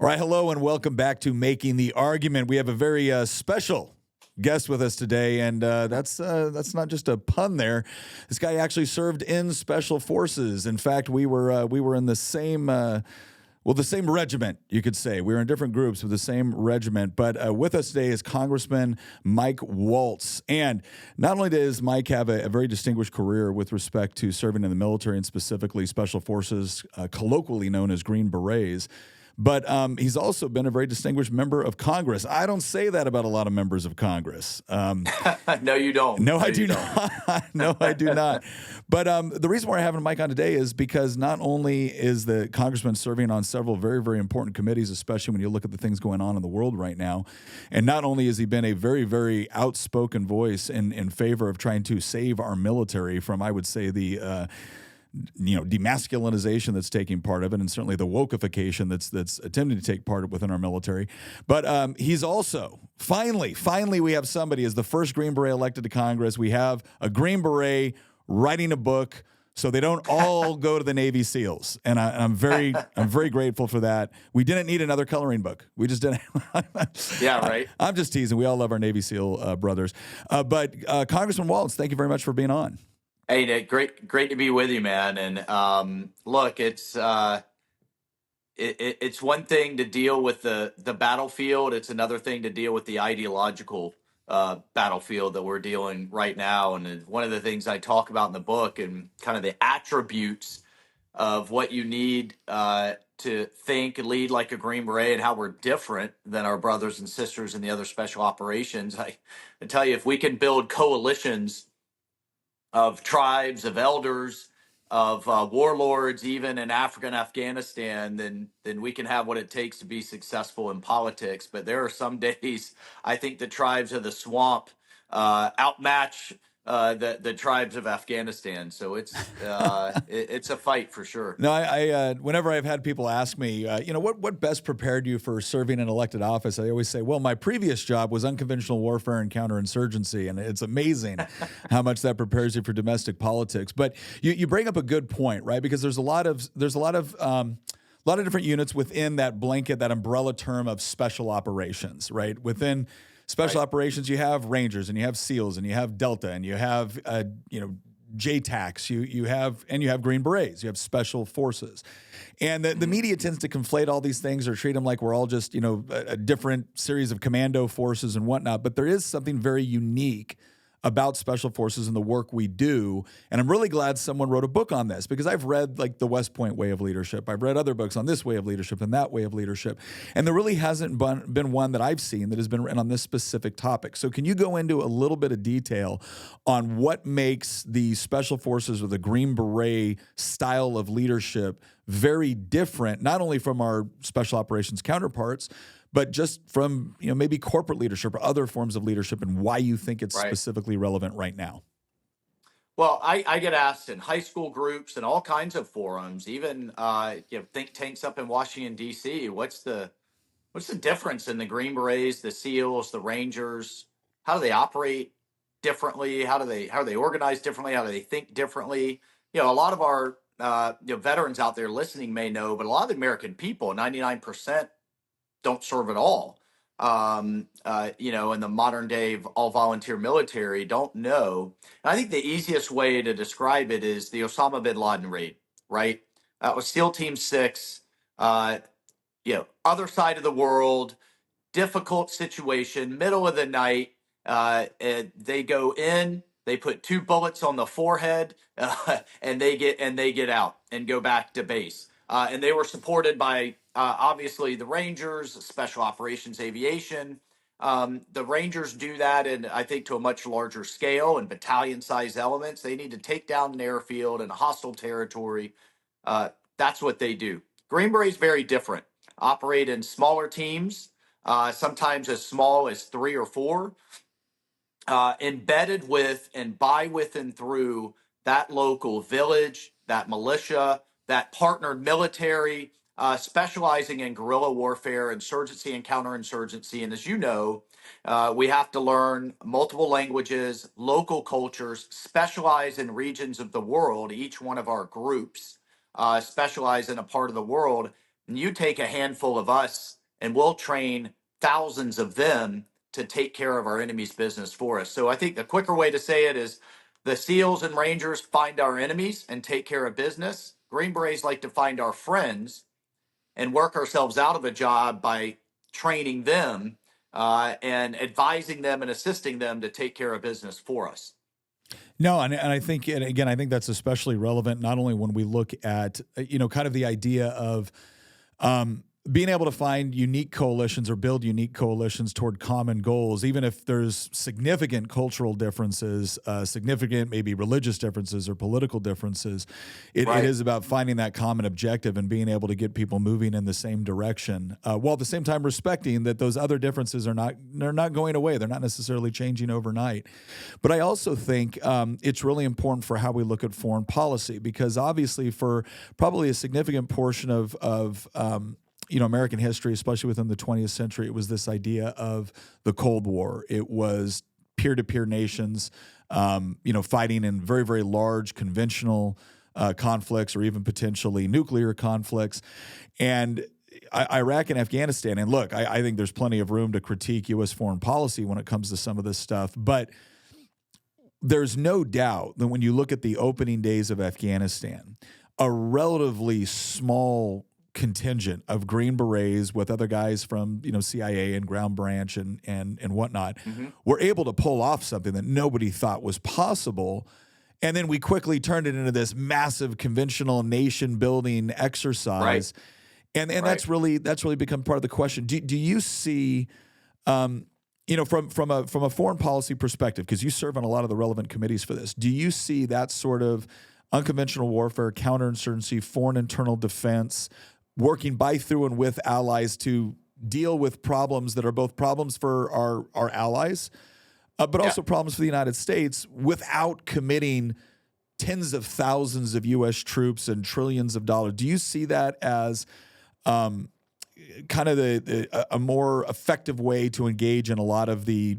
All right, hello and welcome back to Making the Argument. We have a very special guest with us today, and that's not just a pun there. This guy actually served in special forces. In fact, we were in the same the same regiment, you could say. We were in different groups with the same regiment. But with us today is Congressman Mike Waltz. And not only does Mike have a very distinguished career with respect to serving in the military and specifically special forces, colloquially known as Green Berets, but he's also been a very distinguished member of Congress. I don't say that about a lot of members of Congress. No, you don't. No, I do not. No, I do not. But the reason why we're having Mike on today is because not only is the congressman serving on several very, very important committees, especially when you look at the things going on in the world right now, and not only has he been a very, very outspoken voice in favor of trying to save our military from, I would say, the demasculinization that's taking part of it, and certainly the wokeification that's attempting to take part within our military. But he's also, finally, we have somebody as the first Green Beret elected to Congress. We have a Green Beret writing a book so they don't all go to the Navy SEALs. And I'm very grateful for that. We didn't need another coloring book. We just didn't. Yeah, right. I'm just teasing. We all love our Navy SEAL brothers. But Congressman Waltz, thank you very much for being on. Hey, Nick, great to be with you, man. And look, it's one thing to deal with the battlefield. It's another thing to deal with the ideological battlefield that we're dealing right now. And one of the things I talk about in the book and kind of the attributes of what you need to think and lead like a Green Beret and how we're different than our brothers and sisters in the other special operations. I tell you, if we can build coalitions of tribes, of elders, of warlords, even in Africa and Afghanistan, then we can have what it takes to be successful in politics. But there are some days I think the tribes of the swamp outmatch the tribes of Afghanistan. So it's a fight for sure. No, I whenever I've had people ask me, what best prepared you for serving in elected office, I always say, well, my previous job was unconventional warfare and counter-insurgency, and it's amazing how much that prepares you for domestic politics. But you bring up a good point, right? Because there's a lot of different units within that blanket, that umbrella term of special operations, right? Within special operations, you have Rangers and you have SEALs and you have Delta and you have JTACs, you have Green Berets, you have special forces. And the media tends to conflate all these things or treat them like we're all just, a different series of commando forces and whatnot. But there is something very unique about special forces and the work we do. And I'm really glad someone wrote a book on this, because I've read like the West Point way of leadership. I've read other books on this way of leadership and that way of leadership. And there really hasn't been one that I've seen that has been written on this specific topic. So can you go into a little bit of detail on what makes the special forces or the Green Beret style of leadership very different, not only from our special operations counterparts, but just from maybe corporate leadership or other forms of leadership, and why you think it's specifically relevant right now? Well, I get asked in high school groups and all kinds of forums, even think tanks up in Washington D.C. What's the difference in the Green Berets, the SEALs, the Rangers? How do they operate differently? How are they organized differently? How do they think differently? A lot of our veterans out there listening may know, but a lot of the American people, 99%. Don't serve at all. In the modern day all volunteer military, don't know. And I think the easiest way to describe it is the Osama bin Laden raid, right? That was SEAL Team 6, other side of the world, difficult situation, middle of the night. And they go in, they put 2 bullets on the forehead, and they get out and go back to base. And they were supported by obviously the Rangers, Special Operations Aviation. The Rangers do that, and I think to a much larger scale and battalion-sized elements. They need to take down an airfield in a hostile territory. That's what they do. Green Beret's very different. Operate in smaller teams, sometimes as small as 3 or 4, embedded with and by, with, and through that local village, that militia, that partnered military, specializing in guerrilla warfare, insurgency, and counterinsurgency. And as you know, we have to learn multiple languages, local cultures, specialize in regions of the world. Each one of our groups specialize in a part of the world. and you take a handful of us, and we'll train thousands of them to take care of our enemy's business for us. So I think the quicker way to say it is the SEALs and Rangers find our enemies and take care of business. Green Berets like to find our friends and work ourselves out of a job by training them and advising them and assisting them to take care of business for us. No, and I think, and again, I think that's especially relevant not only when we look at, kind of the idea of being able to find unique coalitions or build unique coalitions toward common goals, even if there's significant cultural differences, significant maybe religious differences or political differences. It is about finding that common objective and being able to get people moving in the same direction, while at the same time respecting that those other differences they're not going away. They're not necessarily changing overnight. But I also think it's really important for how we look at foreign policy, because obviously for probably a significant portion of American history, especially within the 20th century, it was this idea of the Cold War. It was peer-to-peer nations, fighting in very, very large conventional conflicts or even potentially nuclear conflicts. And Iraq and Afghanistan, and look, I think there's plenty of room to critique U.S. foreign policy when it comes to some of this stuff, but there's no doubt that when you look at the opening days of Afghanistan, a relatively small contingent of Green Berets with other guys from CIA and Ground Branch and whatnot were able to pull off something that nobody thought was possible, and then we quickly turned it into this massive conventional nation building exercise, and that's really become part of the question. Do you see, from a foreign policy perspective, because you serve on a lot of the relevant committees for this, do you see that sort of unconventional warfare, counterinsurgency, foreign internal defense working by, through, and with allies to deal with problems that are both problems for our allies, but also problems for the United States, without committing tens of thousands of U.S. troops and trillions of dollars? Do you see that as kind of a more effective way to engage in a lot of the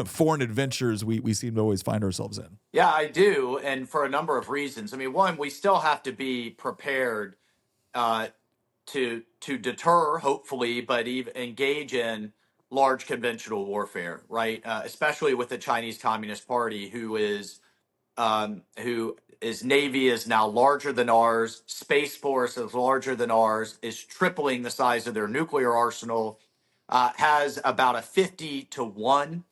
foreign adventures we seem to always find ourselves in? Yeah, I do, and for a number of reasons. I mean, one, we still have to be prepared to deter, hopefully, but even engage in large conventional warfare, right? Especially with the Chinese Communist Party, whose navy is now larger than ours, space force is larger than ours, is tripling the size of their nuclear arsenal, has about a 50-1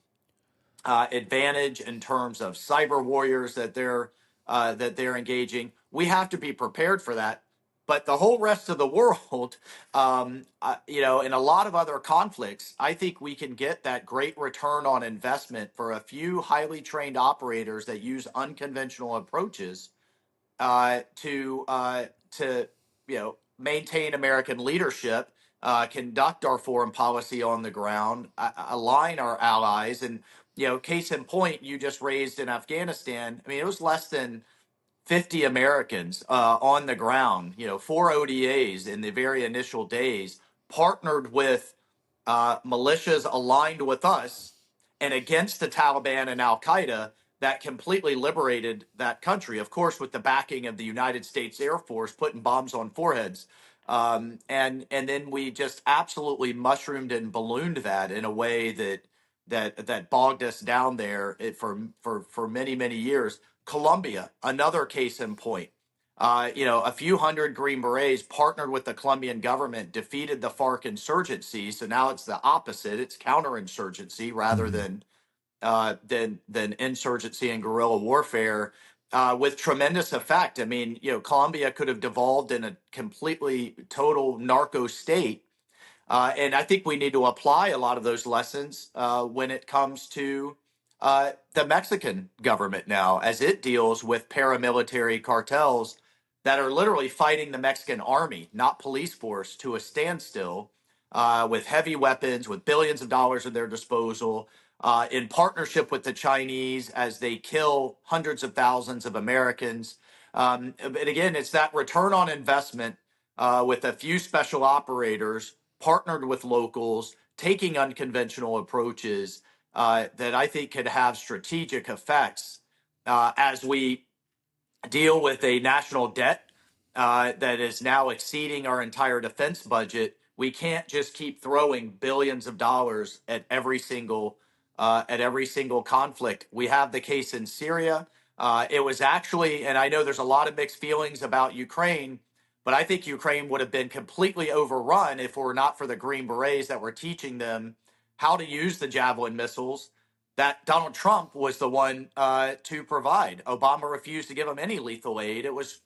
advantage in terms of cyber warriors that they're engaging. We have to be prepared for that. But the whole rest of the world, in a lot of other conflicts, I think we can get that great return on investment for a few highly trained operators that use unconventional approaches to maintain American leadership, conduct our foreign policy on the ground, align our allies, and case in point, you just raised in Afghanistan. I mean, it was less than 50 Americans on the ground, 4 ODAs in the very initial days, partnered with militias aligned with us and against the Taliban and Al Qaeda, that completely liberated that country, of course, with the backing of the United States Air Force putting bombs on foreheads. And then we just absolutely mushroomed and ballooned that in a way that bogged us down there for many, many years. Colombia, another case in point. A few hundred Green Berets partnered with the Colombian government, defeated the FARC insurgency. So now it's the opposite; it's counterinsurgency rather than insurgency and guerrilla warfare, with tremendous effect. I mean, Colombia could have devolved in a completely total narco state. And I think we need to apply a lot of those lessons when it comes to the Mexican government now, as it deals with paramilitary cartels that are literally fighting the Mexican army, not police force, to a standstill, with heavy weapons, with billions of dollars at their disposal, in partnership with the Chinese as they kill hundreds of thousands of Americans. But again, it's that return on investment with a few special operators partnered with locals, taking unconventional approaches that I think could have strategic effects as we deal with a national debt that is now exceeding our entire defense budget. We can't just keep throwing billions of dollars at every single conflict. We have the case in Syria. It was actually, and I know there's a lot of mixed feelings about Ukraine, but I think Ukraine would have been completely overrun if it were not for the Green Berets that were teaching them how to use the Javelin missiles that Donald Trump was the one to provide. Obama refused to give them any lethal aid. It was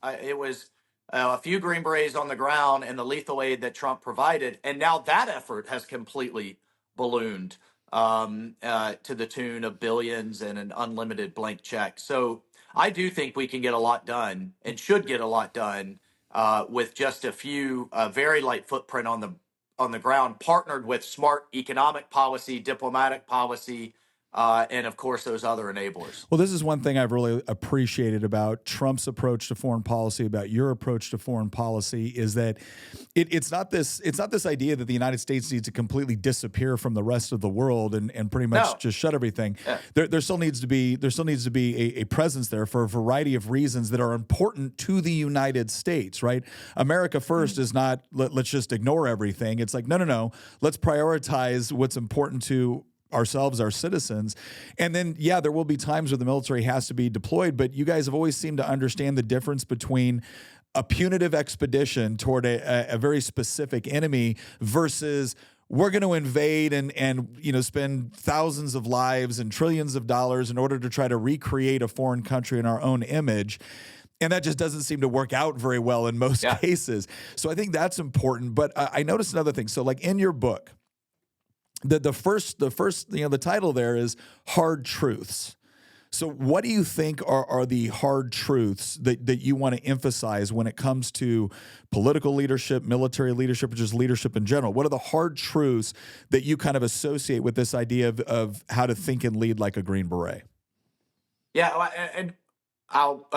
a few Green Berets on the ground and the lethal aid that Trump provided. And now that effort has completely ballooned to the tune of billions and an unlimited blank check. So I do think we can get a lot done and should get a lot done with just a few very light footprint on the ground, partnered with smart economic policy, diplomatic policy, and of course those other enablers. Well, this is one thing I've really appreciated about Trump's approach to foreign policy, about your approach to foreign policy, is that it's not this idea that the United States needs to completely disappear from the rest of the world and pretty much just shut everything. Yeah. There still needs to be a presence there for a variety of reasons that are important to the United States, right? America first is not let's just ignore everything. It's like no. Let's prioritize what's important to ourselves, our citizens. And then, yeah, there will be times where the military has to be deployed, but you guys have always seemed to understand the difference between a punitive expedition toward a very specific enemy versus we're going to invade and spend thousands of lives and trillions of dollars in order to try to recreate a foreign country in our own image. And that just doesn't seem to work out very well in most cases. So I think that's important. But I noticed another thing. So like in your book, the first, the title there is Hard Truths. So what do you think are the hard truths that you want to emphasize when it comes to political leadership, military leadership, or just leadership in general? What are the hard truths that you kind of associate with this idea of how to think and lead like a Green Beret? Yeah, and I'll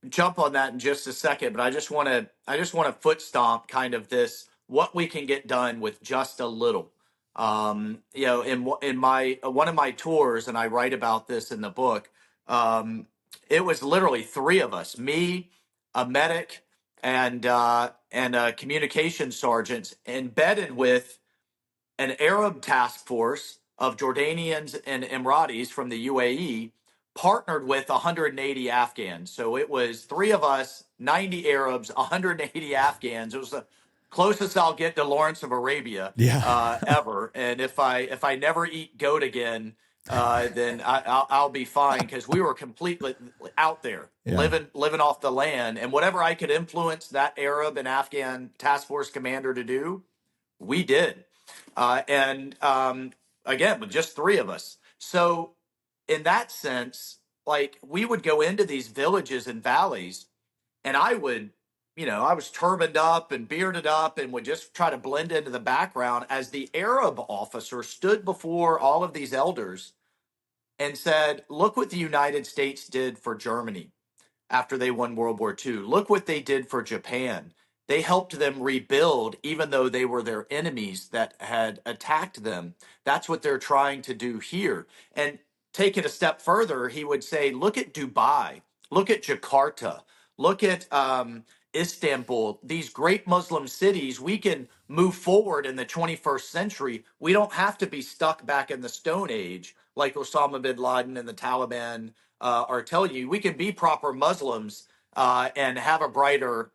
jump on that in just a second, but I just want to foot stomp kind of this what we can get done with just a little. In my one of my tours, and I write about this in the book. It was literally three of us: me, a medic, and a communications sergeant, embedded with an Arab task force of Jordanians and Emiratis from the UAE, partnered with 180 Afghans. So it was three of us, 90 Arabs, 180 Afghans. It was the closest I'll get to Lawrence of Arabia ever. And if I never eat goat again, then I'll be fine, because we were completely out there living off the land. And whatever I could influence that Arab and Afghan task force commander to do, we did. Again, with just three of us. So in that sense, like, we would go into these villages and valleys, and I was turbaned up and bearded up and would just try to blend into the background as the Arab officer stood before all of these elders and said, look what the United States did for Germany after they won World War II. Look what they did for Japan. They helped them rebuild, even though they were their enemies that had attacked them. That's what they're trying to do here. And take it a step further, he would say, look at Dubai, look at Jakarta, look at Istanbul, these great Muslim cities. We can move forward in the 21st century. We don't have to be stuck back in the Stone Age like Osama bin Laden and the Taliban are telling you. We can be proper Muslims and have a brighter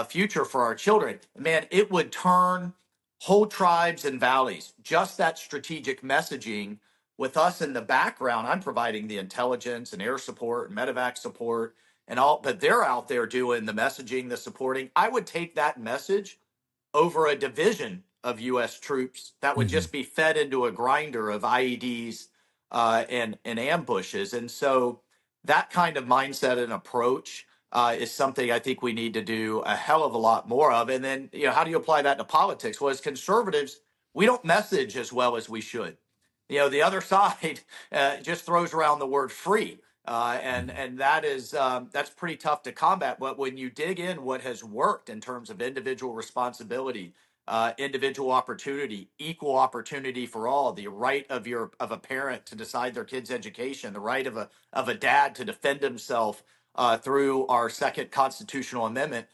future for our children. Man, it would turn whole tribes and valleys. Just that strategic messaging, with us in the background. I'm providing the intelligence and air support and medevac support and all, but they're out there doing the messaging, the supporting. I would take that message over a division of U.S. troops that would just be fed into a grinder of IEDs and ambushes. And so that kind of mindset and approach is something I think we need to do a hell of a lot more of. And then, how do you apply that to politics? Well, as conservatives, we don't message as well as we should. The other side just throws around the word free. And that is that's pretty tough to combat. But when you dig in what has worked in terms of individual responsibility, individual opportunity, equal opportunity for all, the right of a parent to decide their kid's education, the right of a dad to defend himself through our second constitutional amendment,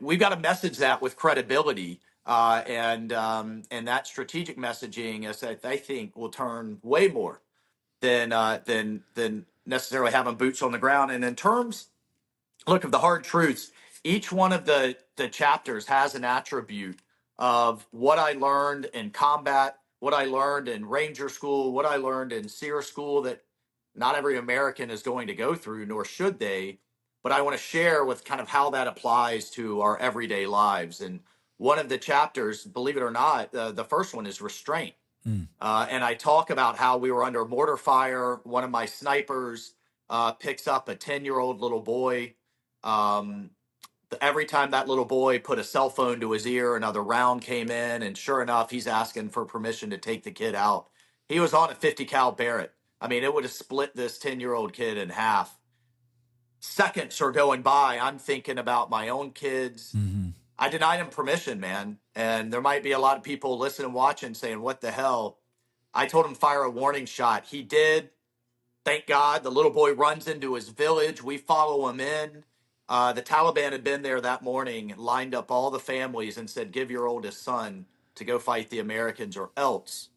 we've got to message that with credibility, and that strategic messaging, as I think, will turn way more than necessarily having boots on the ground. And in terms, look, of the hard truths, each one of the chapters has an attribute of what I learned in combat, what I learned in Ranger School, what I learned in SEER School that not every American is going to go through, nor should they. But I want to share with kind of how that applies to our everyday lives. And one of the chapters, believe it or not, the first one is restraint. And I talk about how we were under mortar fire. One of my snipers picks up a 10-year-old little boy. Every time that little boy put a cell phone to his ear, another round came in. And sure enough, he's asking for permission to take the kid out. He was on a 50 cal Barrett. I mean, it would have split this 10-year-old kid in half. Seconds are going by. I'm thinking about my own kids. I denied him permission, man. And there might be a lot of people listening and watching saying, what the hell? I told him fire a warning shot. He did. Thank God. The little boy runs into his village. We follow him in. The Taliban had been there that morning, lined up all the families and said, give your oldest son to go fight the Americans or else.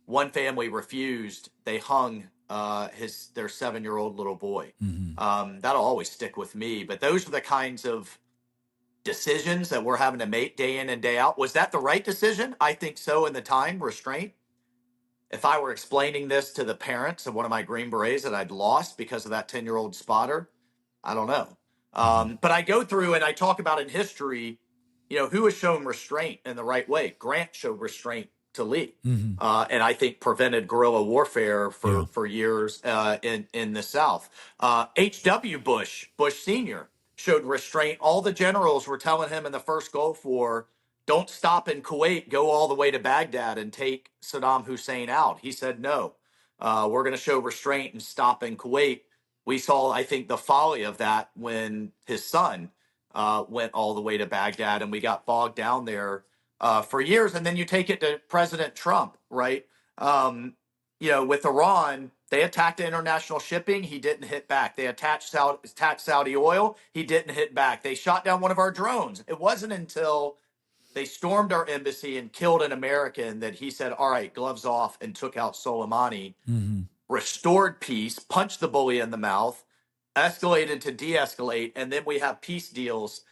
One family refused. They hung their 7-year-old little boy. That'll always stick with me. But those are the kinds of decisions that we're having to make day in and day out. Was that the right decision? I think so in the time, restraint. If I were explaining this to the parents of one of my Green Berets that I'd lost because of that 10-year-old spotter, I don't know. But I go through and I talk about in history, who has shown restraint in the right way. Grant showed restraint to Lee, and I think prevented guerrilla warfare for years in the South. H.W. Bush Sr., showed restraint. All the generals were telling him in the first Gulf War, don't stop in Kuwait, go all the way to Baghdad and take Saddam Hussein out. He said, no, we're going to show restraint and stop in Kuwait. We saw, I think, the folly of that when his son went all the way to Baghdad, and we got bogged down there for years. And then you take it to President Trump, right? With Iran, they attacked international shipping. He didn't hit back. They attacked Saudi oil. He didn't hit back. They shot down one of our drones. It wasn't until they stormed our embassy and killed an American that he said, all right, gloves off, and took out Soleimani, restored peace, punched the bully in the mouth, escalated to de-escalate, and then we have peace deals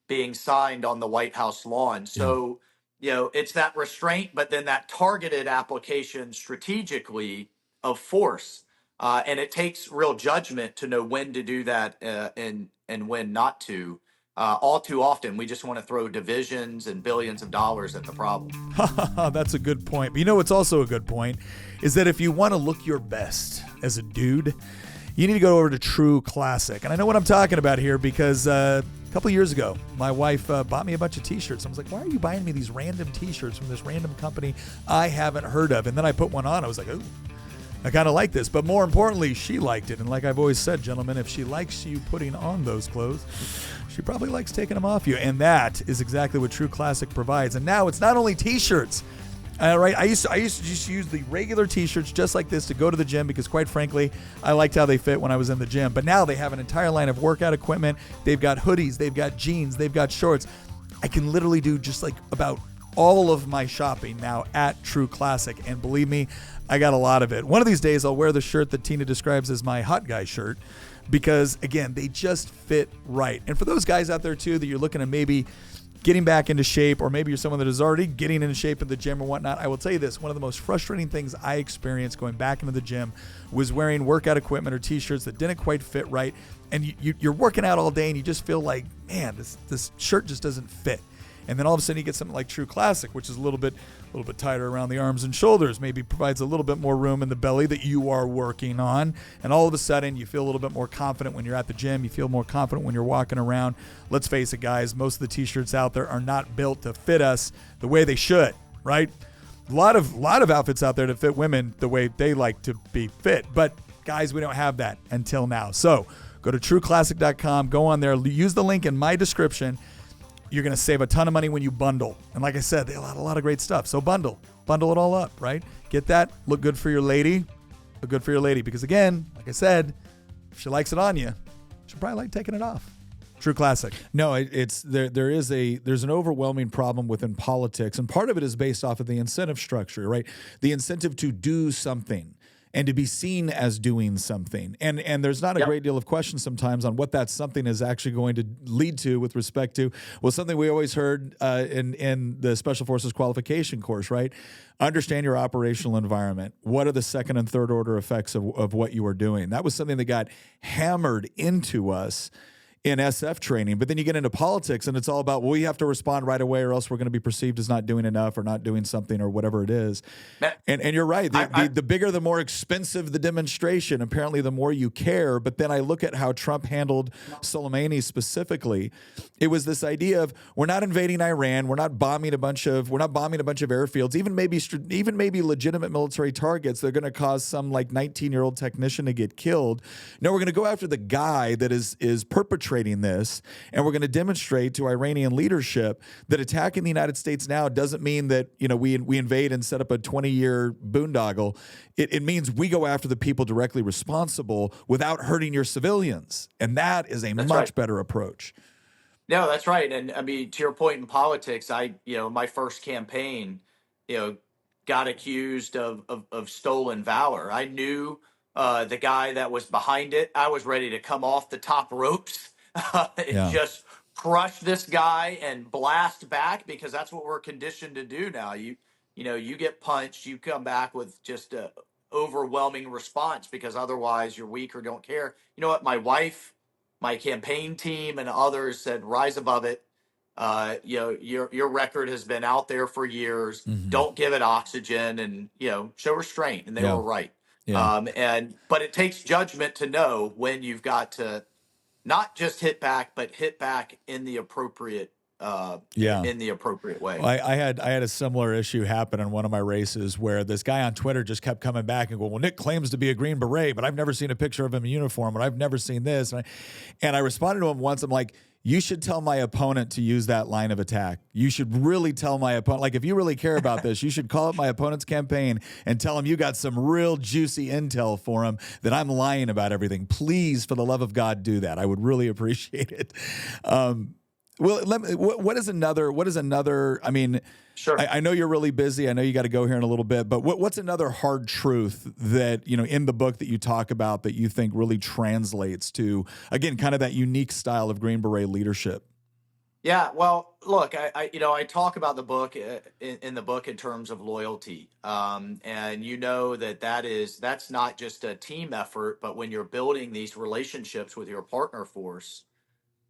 being signed on the White House lawn. So, it's that restraint, but then that targeted application strategically of force. And it takes real judgment to know when to do that and when not to. All too often, we just want to throw divisions and billions of dollars at the problem. That's a good point. But what's also a good point is that if you want to look your best as a dude, you need to go over to True Classic. And I know what I'm talking about here because a couple of years ago, my wife bought me a bunch of t-shirts. I was like, why are you buying me these random t-shirts from this random company I haven't heard of? And then I put one on. I was like, oh, I kind of like this. But more importantly, she liked it. And like I've always said, gentlemen, if she likes you putting on those clothes, she probably likes taking them off you. And that is exactly what True Classic provides. And now it's not only t-shirts. Right, I used to just use the regular t-shirts just like this to go to the gym because, quite frankly, I liked how they fit when I was in the gym. But now they have an entire line of workout equipment. They've got hoodies, they've got jeans, they've got shorts. I can literally do just like about all of my shopping now at True Classic, and believe me, I got a lot of it. One of these days, I'll wear the shirt that Tina describes as my hot guy shirt because, again, they just fit right. And for those guys out there, too, that you're looking at maybe getting back into shape, or maybe you're someone that is already getting into shape at the gym or whatnot, I will tell you this, one of the most frustrating things I experienced going back into the gym was wearing workout equipment or t-shirts that didn't quite fit right. And you're working out all day and you just feel like, man, this shirt just doesn't fit. And then all of a sudden you get something like True Classic, which is a little bit tighter around the arms and shoulders, maybe provides a little bit more room in the belly that you are working on. And all of a sudden you feel a little bit more confident when you're at the gym. You feel more confident when you're walking around. Let's face it, guys, most of the t-shirts out there are not built to fit us the way they should, right? A lot of outfits out there to fit women the way they like to be fit. But guys, we don't have that until now. So go to trueclassic.com, go on there, use the link in my description. You're going to save a ton of money when you bundle. And like I said, they have a lot of great stuff. So bundle it all up, right? Get that. Look good for your lady. Look good for your lady. Because again, like I said, if she likes it on you, she'll probably like taking it off. True classic. No, it's there's an overwhelming problem within politics, and part of it is based off of the incentive structure, right? The incentive to do something and to be seen as doing something. And there's not a great deal of question sometimes on what that something is actually going to lead to with respect to, well, something we always heard in the Special Forces qualification course, right? Understand your operational environment. What are the second and third order effects of what you are doing? That was something that got hammered into us in SF training, but then you get into politics and it's all about, well, you have to respond right away or else we're going to be perceived as not doing enough or not doing something or whatever it is. And you're right. The bigger, the more expensive the demonstration, apparently the more you care. But then I look at how Trump handled Soleimani specifically. It was this idea of, we're not invading Iran. We're not bombing a bunch of airfields, even maybe legitimate military targets. They're going to cause some like 19-year-old technician to get killed. No, we're going to go after the guy that is perpetrating this, and we're going to demonstrate to Iranian leadership that attacking the United States now doesn't mean that we invade and set up a 20-year boondoggle. It means we go after the people directly responsible without hurting your civilians, and that is a much better approach. No, that's right. And I mean, to your point in politics, my first campaign, got accused of stolen valor. I knew the guy that was behind it. I was ready to come off the top ropes and just crush this guy and blast back, because that's what we're conditioned to do now. You get punched, you come back with just a overwhelming response, because otherwise you're weak or don't care. You know what? My wife, my campaign team, and others said, rise above it. Your record has been out there for years. Mm-hmm. Don't give it oxygen, and show restraint. And they were right. Yeah. But it takes judgment to know when you've got to not just hit back, but hit back in the appropriate in the appropriate way. Well, I had a similar issue happen in one of my races where this guy on Twitter just kept coming back and going, well, Nick claims to be a Green Beret, but I've never seen a picture of him in uniform, and I've never seen this. And I responded to him once. I'm like, you should tell my opponent to use that line of attack. You should really tell my opponent, like, if you really care about this, you should call up my opponent's campaign and tell him you got some real juicy intel for him that I'm lying about everything. Please, for the love of God, do that. I would really appreciate it. Well, what is another, I mean, sure. I know you're really busy. I know you got to go here in a little bit, but what's another hard truth that, in the book that you talk about that you think really translates to, again, kind of that unique style of Green Beret leadership? Yeah, well, look, I talk about the book in the book in terms of loyalty. And that's not just a team effort, but when you're building these relationships with your partner force,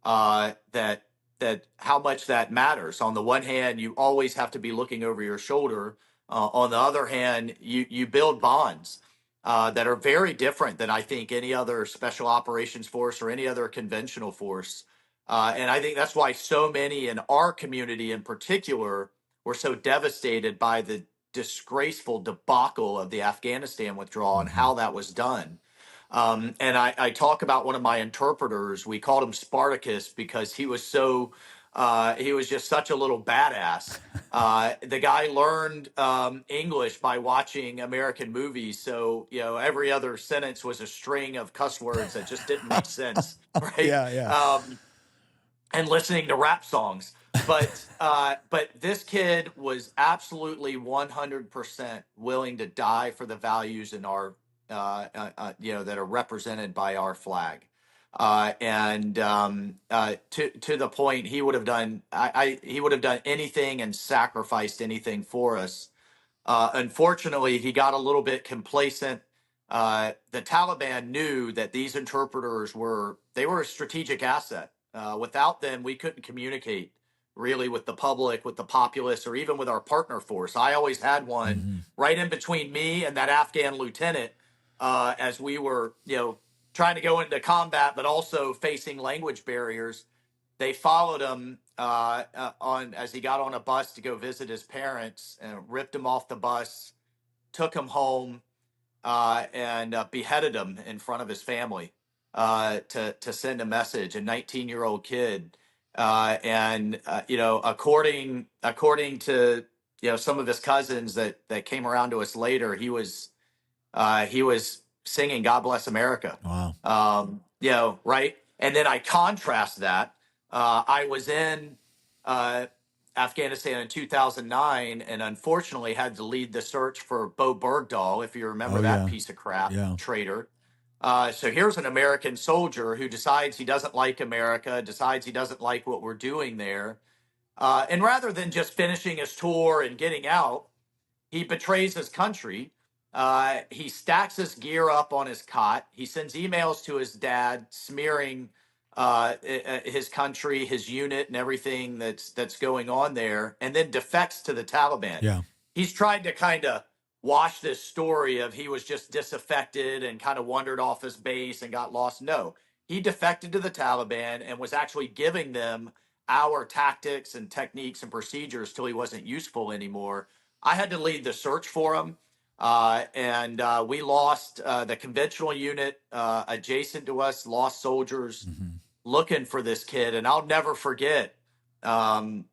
that how much that matters. On the one hand, you always have to be looking over your shoulder. On the other hand, you build bonds that are very different than I think any other special operations force or any other conventional force. And I think that's why so many in our community in particular were so devastated by the disgraceful debacle of the Afghanistan withdrawal and how that was done. And I talk about one of my interpreters. We called him Spartacus because he was just such a little badass. The guy learned English by watching American movies. So, every other sentence was a string of cuss words that just didn't make sense. Right. Yeah. And listening to rap songs. But this kid was absolutely 100% willing to die for the values in our that are represented by our flag, and to the point he would have done anything and sacrificed anything for us. Unfortunately, he got a little bit complacent. The Taliban knew that these interpreters were a strategic asset. Without them, we couldn't communicate really with the public, with the populace, or even with our partner force. I always had one right in between me and that Afghan lieutenant. As we were, trying to go into combat, but also facing language barriers. They followed him as he got on a bus to go visit his parents, and ripped him off the bus, took him home, and beheaded him in front of his family to send a message. A 19-year-old kid, according to some of his cousins that came around to us later, he was singing "God Bless America." Wow. Right. And then I contrast that I was in uh, Afghanistan in 2009, and unfortunately had to lead the search for Bo Bergdahl, if you remember Oh that yeah. piece of crap Yeah. traitor. So here's an American soldier who decides he doesn't like America, decides he doesn't like what we're doing there. And rather than just finishing his tour and getting out, he betrays his country. He stacks his gear up on his cot. He sends emails to his dad, smearing his country, his unit, and everything that's going on there, and then defects to the Taliban. Yeah. He's tried to kind of wash this story of he was just disaffected and kind of wandered off his base and got lost. No, he defected to the Taliban and was actually giving them our tactics and techniques and procedures till he wasn't useful anymore. I had to lead the search for him. And we lost the conventional unit adjacent to us, lost soldiers Hmm. looking for this kid. And I'll never forget, um,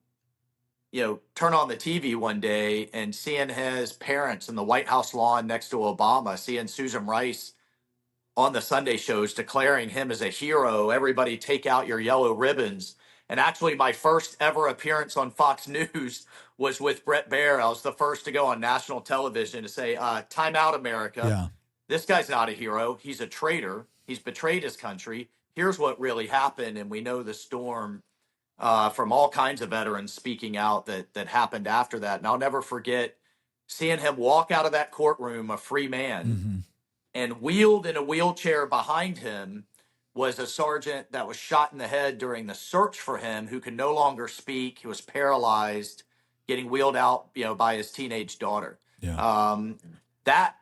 turn on the TV one day and seeing his parents in the White House lawn next to Obama, seeing Susan Rice on the Sunday shows declaring him as a hero. Everybody take out your yellow ribbons. And actually, my first ever appearance on Fox News was with Brett Baer. I was the first to go on national television to say, time out, America. Yeah. This guy's not a hero. He's a traitor. He's betrayed his country. Here's what really happened. And we know the storm from all kinds of veterans speaking out that happened after that. And I'll never forget seeing him walk out of that courtroom a free man, Hmm. and wheeled in a wheelchair behind him was a sergeant that was shot in the head during the search for him, who could no longer speak. He was paralyzed, getting wheeled out, by his teenage daughter. Yeah. That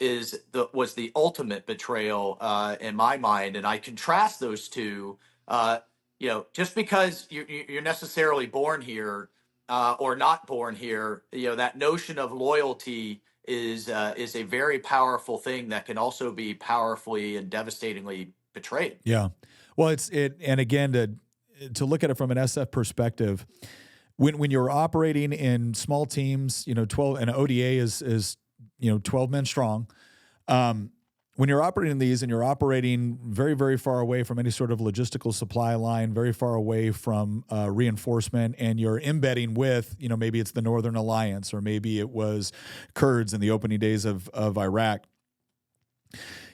was the ultimate betrayal in my mind, and I contrast those two. Just because you're necessarily born here or not born here, that notion of loyalty is a very powerful thing that can also be powerfully and devastatingly betrayed. Yeah. Well, and again, to look at it from an SF perspective, when you're operating in small teams, 12, and ODA is 12 men strong. When you're operating these and you're operating very, very far away from any sort of logistical supply line, very far away from reinforcement, and you're embedding with, maybe it's the Northern Alliance, or maybe it was Kurds in the opening days of Iraq,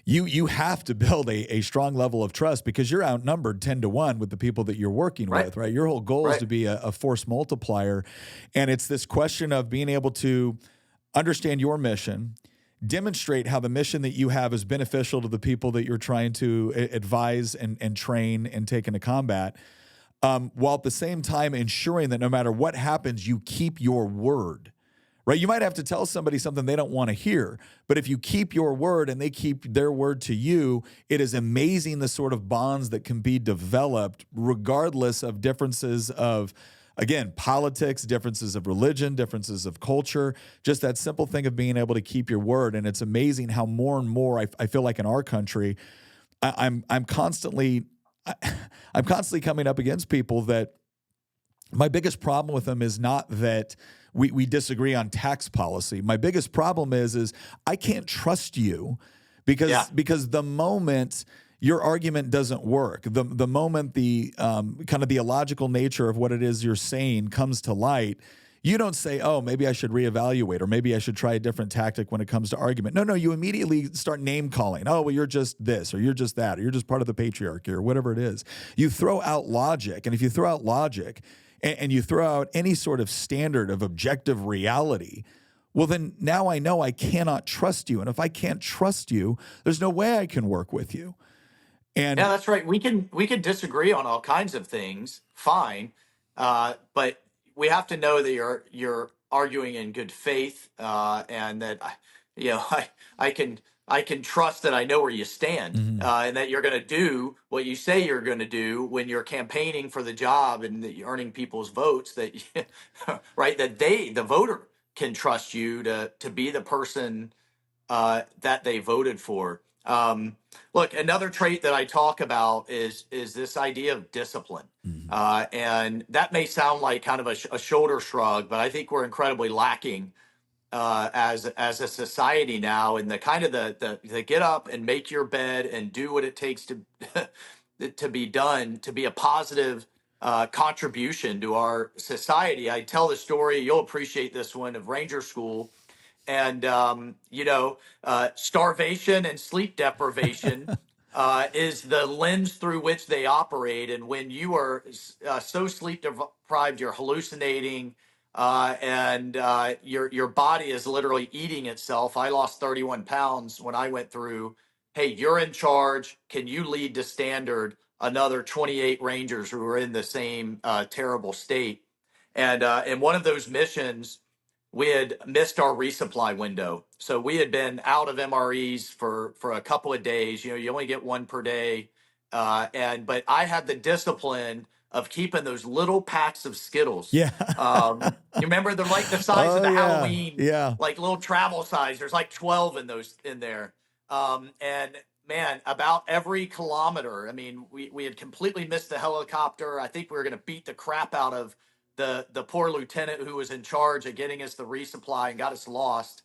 you have to build a strong level of trust, because you're outnumbered 10-1 with the people that you're working with, right? Your whole goal is to be a force multiplier. And it's this question of being able to understand your mission, demonstrate how the mission that you have is beneficial to the people that you're trying to advise and train and take into combat, while at the same time ensuring that no matter what happens, you keep your word, right? You might have to tell somebody something they don't want to hear, but if you keep your word and they keep their word to you, it is amazing the sort of bonds that can be developed regardless of differences of, again, politics, differences of religion, differences of culture, just that simple thing of being able to keep your word. And it's amazing how more and more I feel like in our country, I'm constantly coming up against people that my biggest problem with them is not that we disagree on tax policy. My biggest problem is I can't trust you because the moment your argument doesn't work, the moment the kind of the illogical nature of what it is you're saying comes to light, you don't say, oh, maybe I should reevaluate, or maybe I should try a different tactic when it comes to argument. No, you immediately start name calling. Oh, well, you're just this, or you're just that, or you're just part of the patriarchy, or whatever it is. You throw out logic. And if you throw out logic and you throw out any sort of standard of objective reality, well, then now I know I cannot trust you. And if I can't trust you, there's no way I can work with you. And Yeah, that's right. We can disagree on all kinds of things, fine, but we have to know that you're arguing in good faith, and that I can trust that I know where you stand, and that you're going to do what you say you're going to do when you're campaigning for the job and that you're earning people's votes. That right, that the voter can trust you to be the person that they voted for. Look, another trait that I talk about is this idea of discipline, and that may sound like kind of a shoulder shrug, but I think we're incredibly lacking as a society now, in the kind of the get up and make your bed and do what it takes to to be done, to be a positive contribution to our society. I tell the story, you'll appreciate this one, of Ranger School. And, starvation and sleep deprivation is the lens through which they operate. And when you are so sleep deprived, you're hallucinating, and your body is literally eating itself. I lost 31 pounds when I went through, hey, you're in charge. Can you lead to standard another 28 Rangers who are in the same terrible state? And in one of those missions, we had missed our resupply window. So we had been out of MREs for a couple of days. You only get one per day. But I had the discipline of keeping those little packs of Skittles. Yeah. You remember they're like the size of the Halloween, Yeah. like little travel size. There's like 12 in there. And man, about every kilometer, I mean, we had completely missed the helicopter. I think we were going to beat the crap out of the poor lieutenant who was in charge of getting us the resupply and got us lost.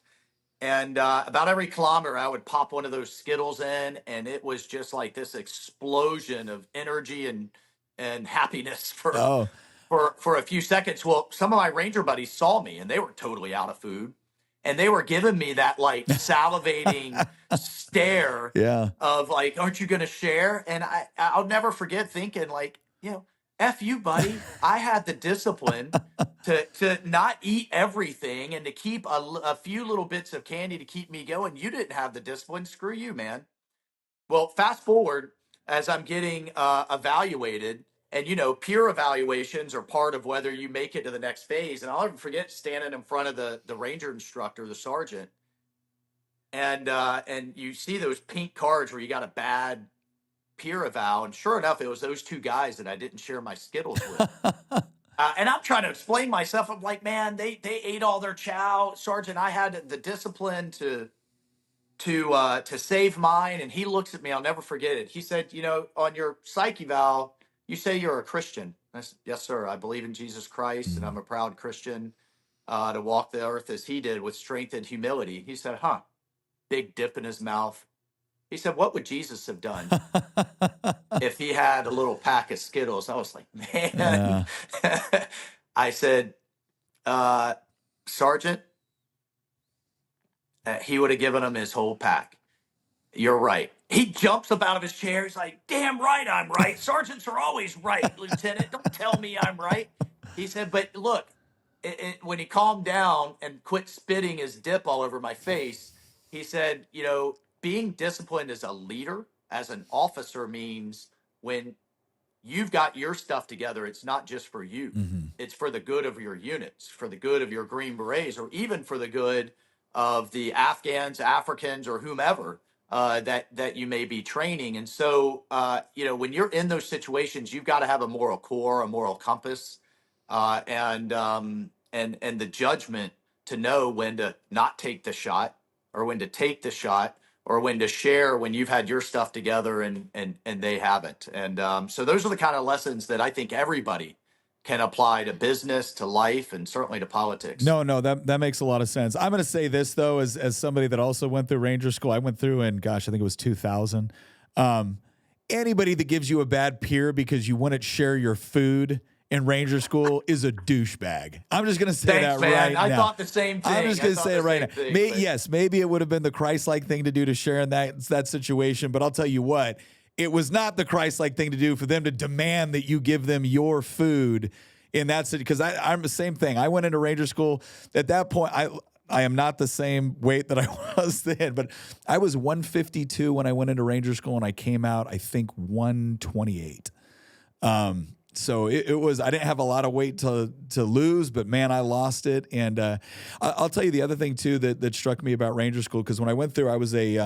And about every kilometer, I would pop one of those Skittles in, and it was just like this explosion of energy and happiness Oh. for a few seconds. Well, some of my Ranger buddies saw me, and they were totally out of food, and they were giving me that like salivating stare Yeah. of like, "Aren't you going to share?" And I'll never forget thinking like, F you, buddy. I had the discipline to not eat everything and to keep a few little bits of candy to keep me going. You didn't have the discipline. Screw you, man. Well, fast forward as I'm getting evaluated, and peer evaluations are part of whether you make it to the next phase. And I'll never forget standing in front of the Ranger instructor, the sergeant, and you see those pink cards where you got a bad peer eval, and sure enough, it was those two guys that I didn't share my Skittles with. And I'm trying to explain myself. I'm like, man, they ate all their chow, Sergeant. I had the discipline to save mine. And he looks at me. I'll never forget it. He said, on your psych eval, you say you're a Christian. I said, yes, sir. I believe in Jesus Christ, and I'm a proud Christian to walk the earth as he did with strength and humility. He said, huh? Big dip in his mouth. He said, what would Jesus have done if he had a little pack of Skittles? I was like, man. Yeah. I said, Sergeant, he would have given him his whole pack. You're right. He jumps up out of his chair. He's like, damn right I'm right. Sergeants are always right, Lieutenant. Don't tell me I'm right. He said, but look, when he calmed down and quit spitting his dip all over my face, he said, being disciplined as a leader, as an officer, means when you've got your stuff together, it's not just for you. Mm-hmm. It's for the good of your units, for the good of your Green Berets, or even for the good of the Afghans, Africans, or whomever that you may be training. And so, when you're in those situations, you've got to have a moral core, a moral compass, and the judgment to know when to not take the shot, or when to take the shot, or when to share when you've had your stuff together and they haven't. And so those are the kind of lessons that I think everybody can apply to business, to life, and certainly to politics. No, that makes a lot of sense. I'm going to say this, though, as somebody that also went through Ranger School. I went through in, gosh, I think it was 2000. Anybody that gives you a bad peer because you wouldn't share your food in Ranger School is a douchebag. I'm just going to say that right now. I thought the same thing. I'm just going to say it right now. Yes, maybe it would have been the Christ-like thing to do to share in that situation, but I'll tell you what, it was not the Christ-like thing to do for them to demand that you give them your food in that city. Because I'm the same thing. I went into Ranger School. At that point, I am not the same weight that I was then, but I was 152 when I went into Ranger School, and I came out, I think, 128. So it was, I didn't have a lot of weight to lose, but man, I lost it. And I'll tell you the other thing too that struck me about Ranger School, because when I went through, I was a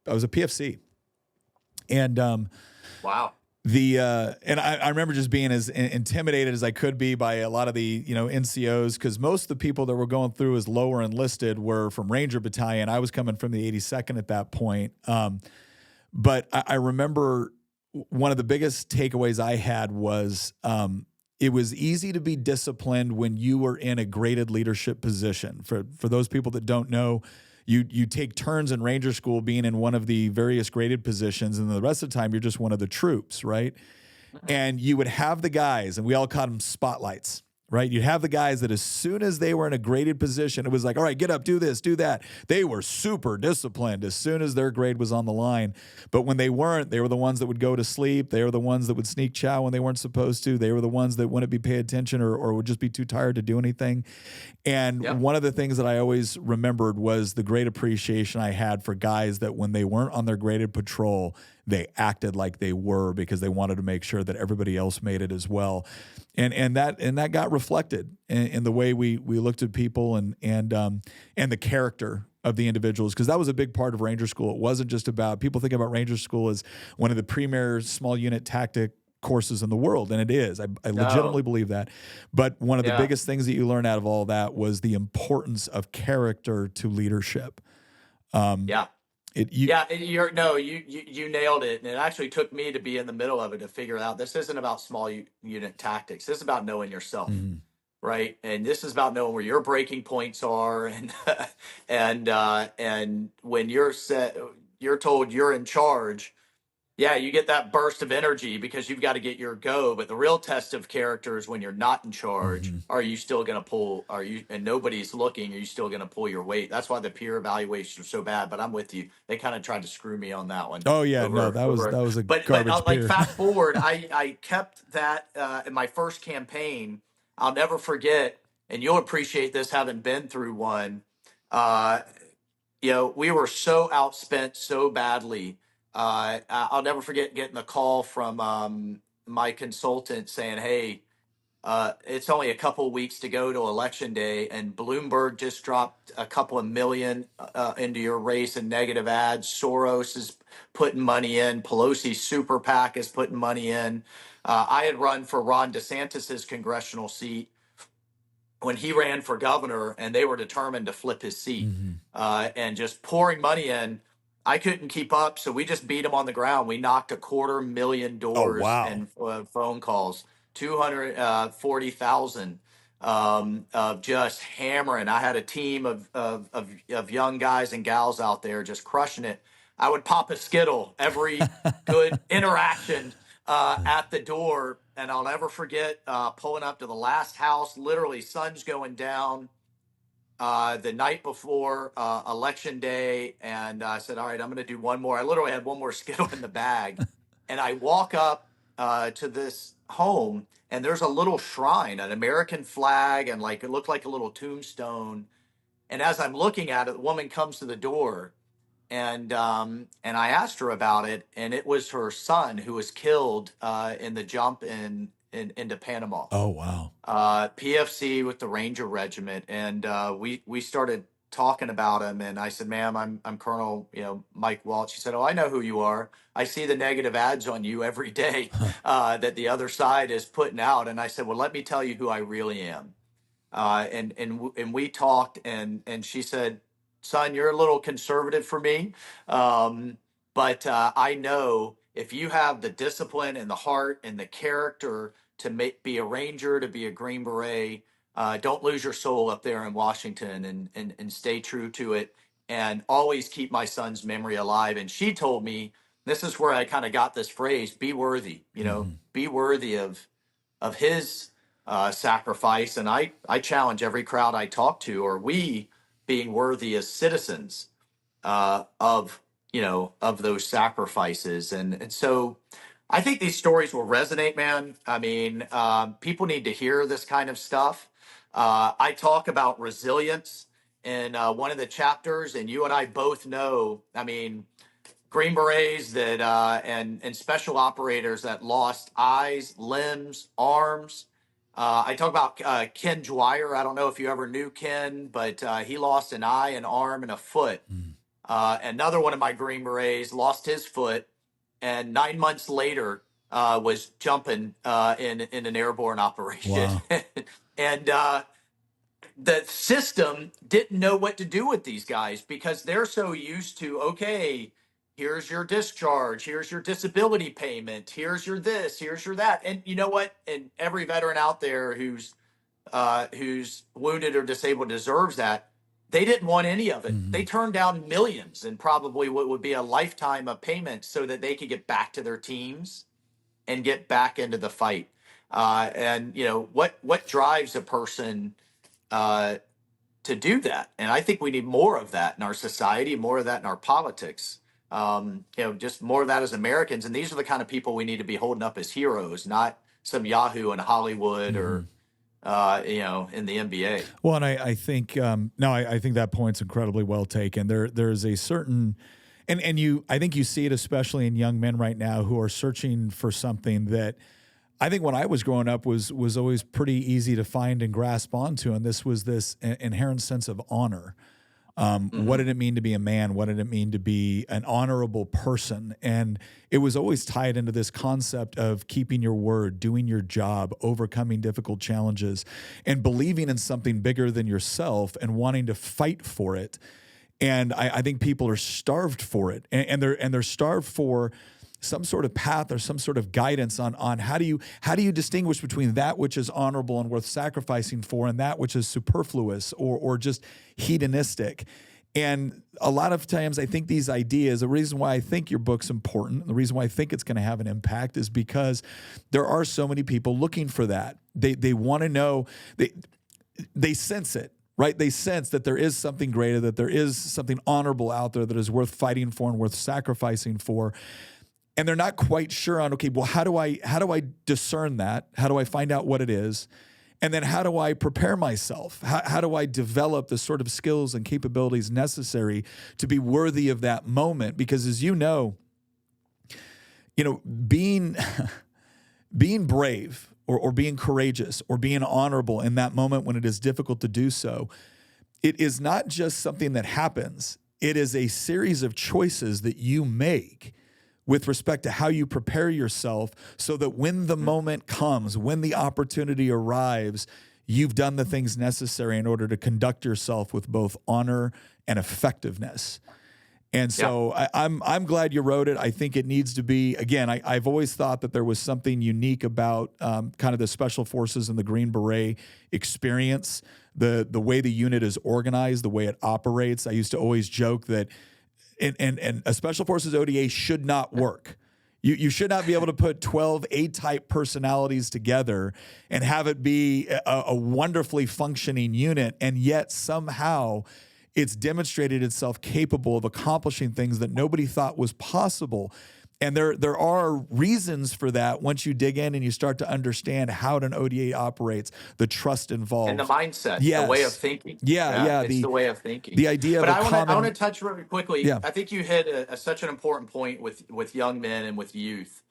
PFC, and wow. And I remember just being as intimidated as I could be by a lot of the NCOs, because most of the people that were going through as lower enlisted were from Ranger Battalion. I was coming from the 82nd at that point, but I remember one of the biggest takeaways I had was it was easy to be disciplined when you were in a graded leadership position. For those people that don't know, you take turns in Ranger School being in one of the various graded positions, and the rest of the time you're just one of the troops, right? And you would have the guys, and we all called them spotlights, right? You'd have the guys that as soon as they were in a graded position, it was like, all right, get up, do this, do that. They were super disciplined as soon as their grade was on the line. But when they weren't, they were the ones that would go to sleep. They were the ones that would sneak chow when they weren't supposed to. They were the ones that wouldn't be pay attention or would just be too tired to do anything. And one of the things that I always remembered was the great appreciation I had for guys that when they weren't on their graded patrol, they acted like they were because they wanted to make sure that everybody else made it as well. And that got reflected in the way we looked at people and the character of the individuals, because that was a big part of Ranger School. It wasn't just about people thinking about Ranger School as one of the premier small unit tactic courses in the world, and it is. I legitimately believe that. But one of the biggest things that you learn out of all that was the importance of character to leadership. You nailed it. And it actually took me to be in the middle of it to figure out this isn't about small unit tactics. This is about knowing yourself, right? And this is about knowing where your breaking points are, and when you're told you're in charge. Yeah, you get that burst of energy because you've got to get your go. But the real test of character is when you're not in charge. Are you still going to pull? And nobody's looking? Are you still going to pull your weight? That's why the peer evaluations are so bad. But I'm with you. They kind of tried to screw me on that one. Oh yeah, that was a garbage like peer. Fast forward, I kept that in my first campaign. I'll never forget, and you'll appreciate this having been through one. We were so outspent so badly. I'll never forget getting a call from my consultant saying, "Hey, it's only a couple of weeks to go to election day, and Bloomberg just dropped a couple of million into your race in negative ads. Soros is putting money in. Pelosi's super PAC is putting money in." I had run for Ron DeSantis's congressional seat when he ran for governor, and they were determined to flip his seat and just pouring money in. I couldn't keep up, so we just beat him on the ground. We knocked $250,000 doors and phone calls, 240,000 of just hammering. I had a team of young guys and gals out there just crushing it. I would pop a Skittle every good interaction at the door. And I'll never forget pulling up to the last house, literally sun's going down the night before election day. And I said, all right, I'm going to do one more. I literally had one more Skittle in the bag. And I walk up to this home, and there's a little shrine, an American flag, and it looked like a little tombstone. And as I'm looking at it, the woman comes to the door. And I asked her about it, and it was her son who was killed in the jump into Panama. Oh wow! PFC with the Ranger Regiment, and we started talking about him. And I said, "Ma'am, I'm Colonel Mike Waltz." She said, "Oh, I know who you are. I see the negative ads on you every day that the other side is putting out." And I said, "Well, let me tell you who I really am." And we talked, and she said, "Son, you're a little conservative for me, but I know if you have the discipline and the heart and the character to be a Ranger, to be a Green Beret, don't lose your soul up there in Washington, and stay true to it, and always keep my son's memory alive." And she told me, this is where I kind of got this phrase, be worthy, be worthy of his sacrifice. And I challenge every crowd I talk to, are we being worthy as citizens of those sacrifices? And so I think these stories will resonate, man. I mean, people need to hear this kind of stuff. I talk about resilience in one of the chapters, and you and I both know, I mean, Green Berets that and special operators that lost eyes, limbs, arms. I talk about Ken Dwyer. I don't know if you ever knew Ken, but he lost an eye, an arm, and a foot. Another one of my Green Berets lost his foot, and 9 months later was jumping in an airborne operation. Wow. And the system didn't know what to do with these guys because they're so used to, okay, here's your discharge, here's your disability payment, here's your this, here's your that. And you know what? And every veteran out there who's wounded or disabled deserves that. They didn't want any of it. They turned down millions and probably what would be a lifetime of payments so that they could get back to their teams. and get back into the fight. And what drives a person uh, to do that? And I think we need more of that in our society, more of that in our politics. Just more of that as Americans. And these are the kind of people we need to be holding up as heroes, not some Yahoo in Hollywood or in the NBA. Well, and I think no, I think that point's incredibly well taken. There's a certain, and I think you see it especially in young men right now who are searching for something that I think when I was growing up was always pretty easy to find and grasp onto, and this was this inherent sense of honor. What did it mean to be a man? What did it mean to be an honorable person? And it was always tied into this concept of keeping your word, doing your job, overcoming difficult challenges, and believing in something bigger than yourself and wanting to fight for it. And I think people are starved for it, and they're starved for some sort of path or some sort of guidance on how do you distinguish between that which is honorable and worth sacrificing for and that which is superfluous or just hedonistic. And a lot of times I think these ideas, the reason why I think your book's important, the reason why I think it's going to have an impact is because there are so many people looking for that. They want to know, they sense it. Right? They sense that there is something greater, that there is something honorable out there that is worth fighting for and worth sacrificing for. And they're not quite sure on, okay, well, how do I discern that? How do I find out what it is? And then how do I prepare myself? How do I develop the sort of skills and capabilities necessary to be worthy of that moment? Because as you know, being brave or being courageous or being honorable in that moment when it is difficult to do so, it is not just something that happens. It is a series of choices that you make with respect to how you prepare yourself so that when the moment comes, when the opportunity arrives, you've done the things necessary in order to conduct yourself with both honor and effectiveness. And so I'm glad you wrote it. I think it needs to be, again, I've always thought that there was something unique about kind of the Special Forces and the Green Beret experience, the way the unit is organized, the way it operates. I used to always joke that and a Special Forces ODA should not work. You should not be able to put 12 A-type personalities together and have it be a wonderfully functioning unit, and yet somehow it's demonstrated itself capable of accomplishing things that nobody thought was possible. And there are reasons for that once you dig in and you start to understand how an ODA operates, the trust involved. And the mindset, the way of thinking. It's the way of thinking. The idea but of I want to touch really quickly. Yeah. I think you hit such an important point with young men and with youth.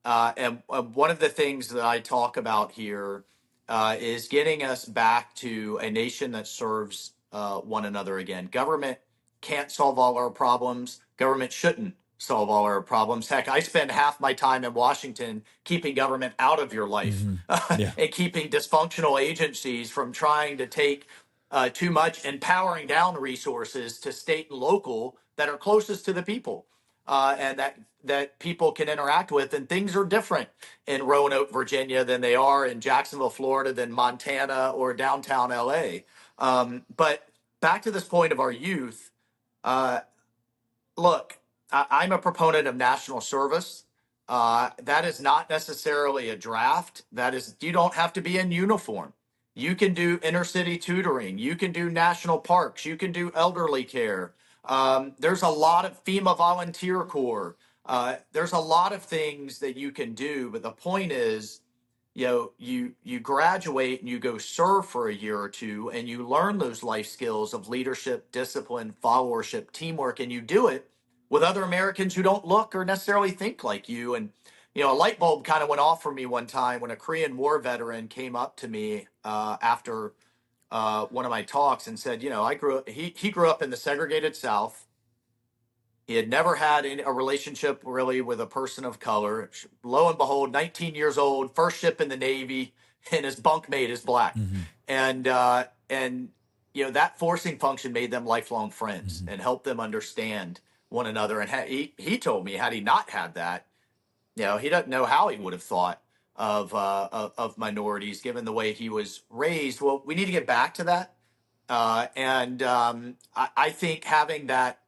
And one of the things that I talk about here is getting us back to a nation that serves one another again. Government can't solve all our problems. Government shouldn't solve all our problems. Heck, I spend half my time in Washington keeping government out of your life and keeping dysfunctional agencies from trying to take too much and powering down resources to state and local that are closest to the people and that people can interact with. And things are different in Roanoke, Virginia than they are in Jacksonville, Florida, than Montana or downtown LA. But back to this point of our youth, look, I'm a proponent of national service. That is not necessarily a draft. That is, you don't have to be in uniform. You can do inner city tutoring. You can do national parks. You can do elderly care. There's a lot of FEMA volunteer corps. There's a lot of things that you can do. But the point is, you graduate and you go serve for a year or two and you learn those life skills of leadership, discipline, followership, teamwork, and you do it with other Americans who don't look or necessarily think like you. And, a light bulb kind of went off for me one time when a Korean War veteran came up to me after one of my talks and said, he grew up in the segregated South. He had never had a relationship really with a person of color. Lo and behold, 19 years old, first ship in the Navy, and his bunkmate is black. And that forcing function made them lifelong friends and helped them understand one another. And he told me, had he not had that, he doesn't know how he would have thought of minorities given the way he was raised. Well, we need to get back to that. I think having that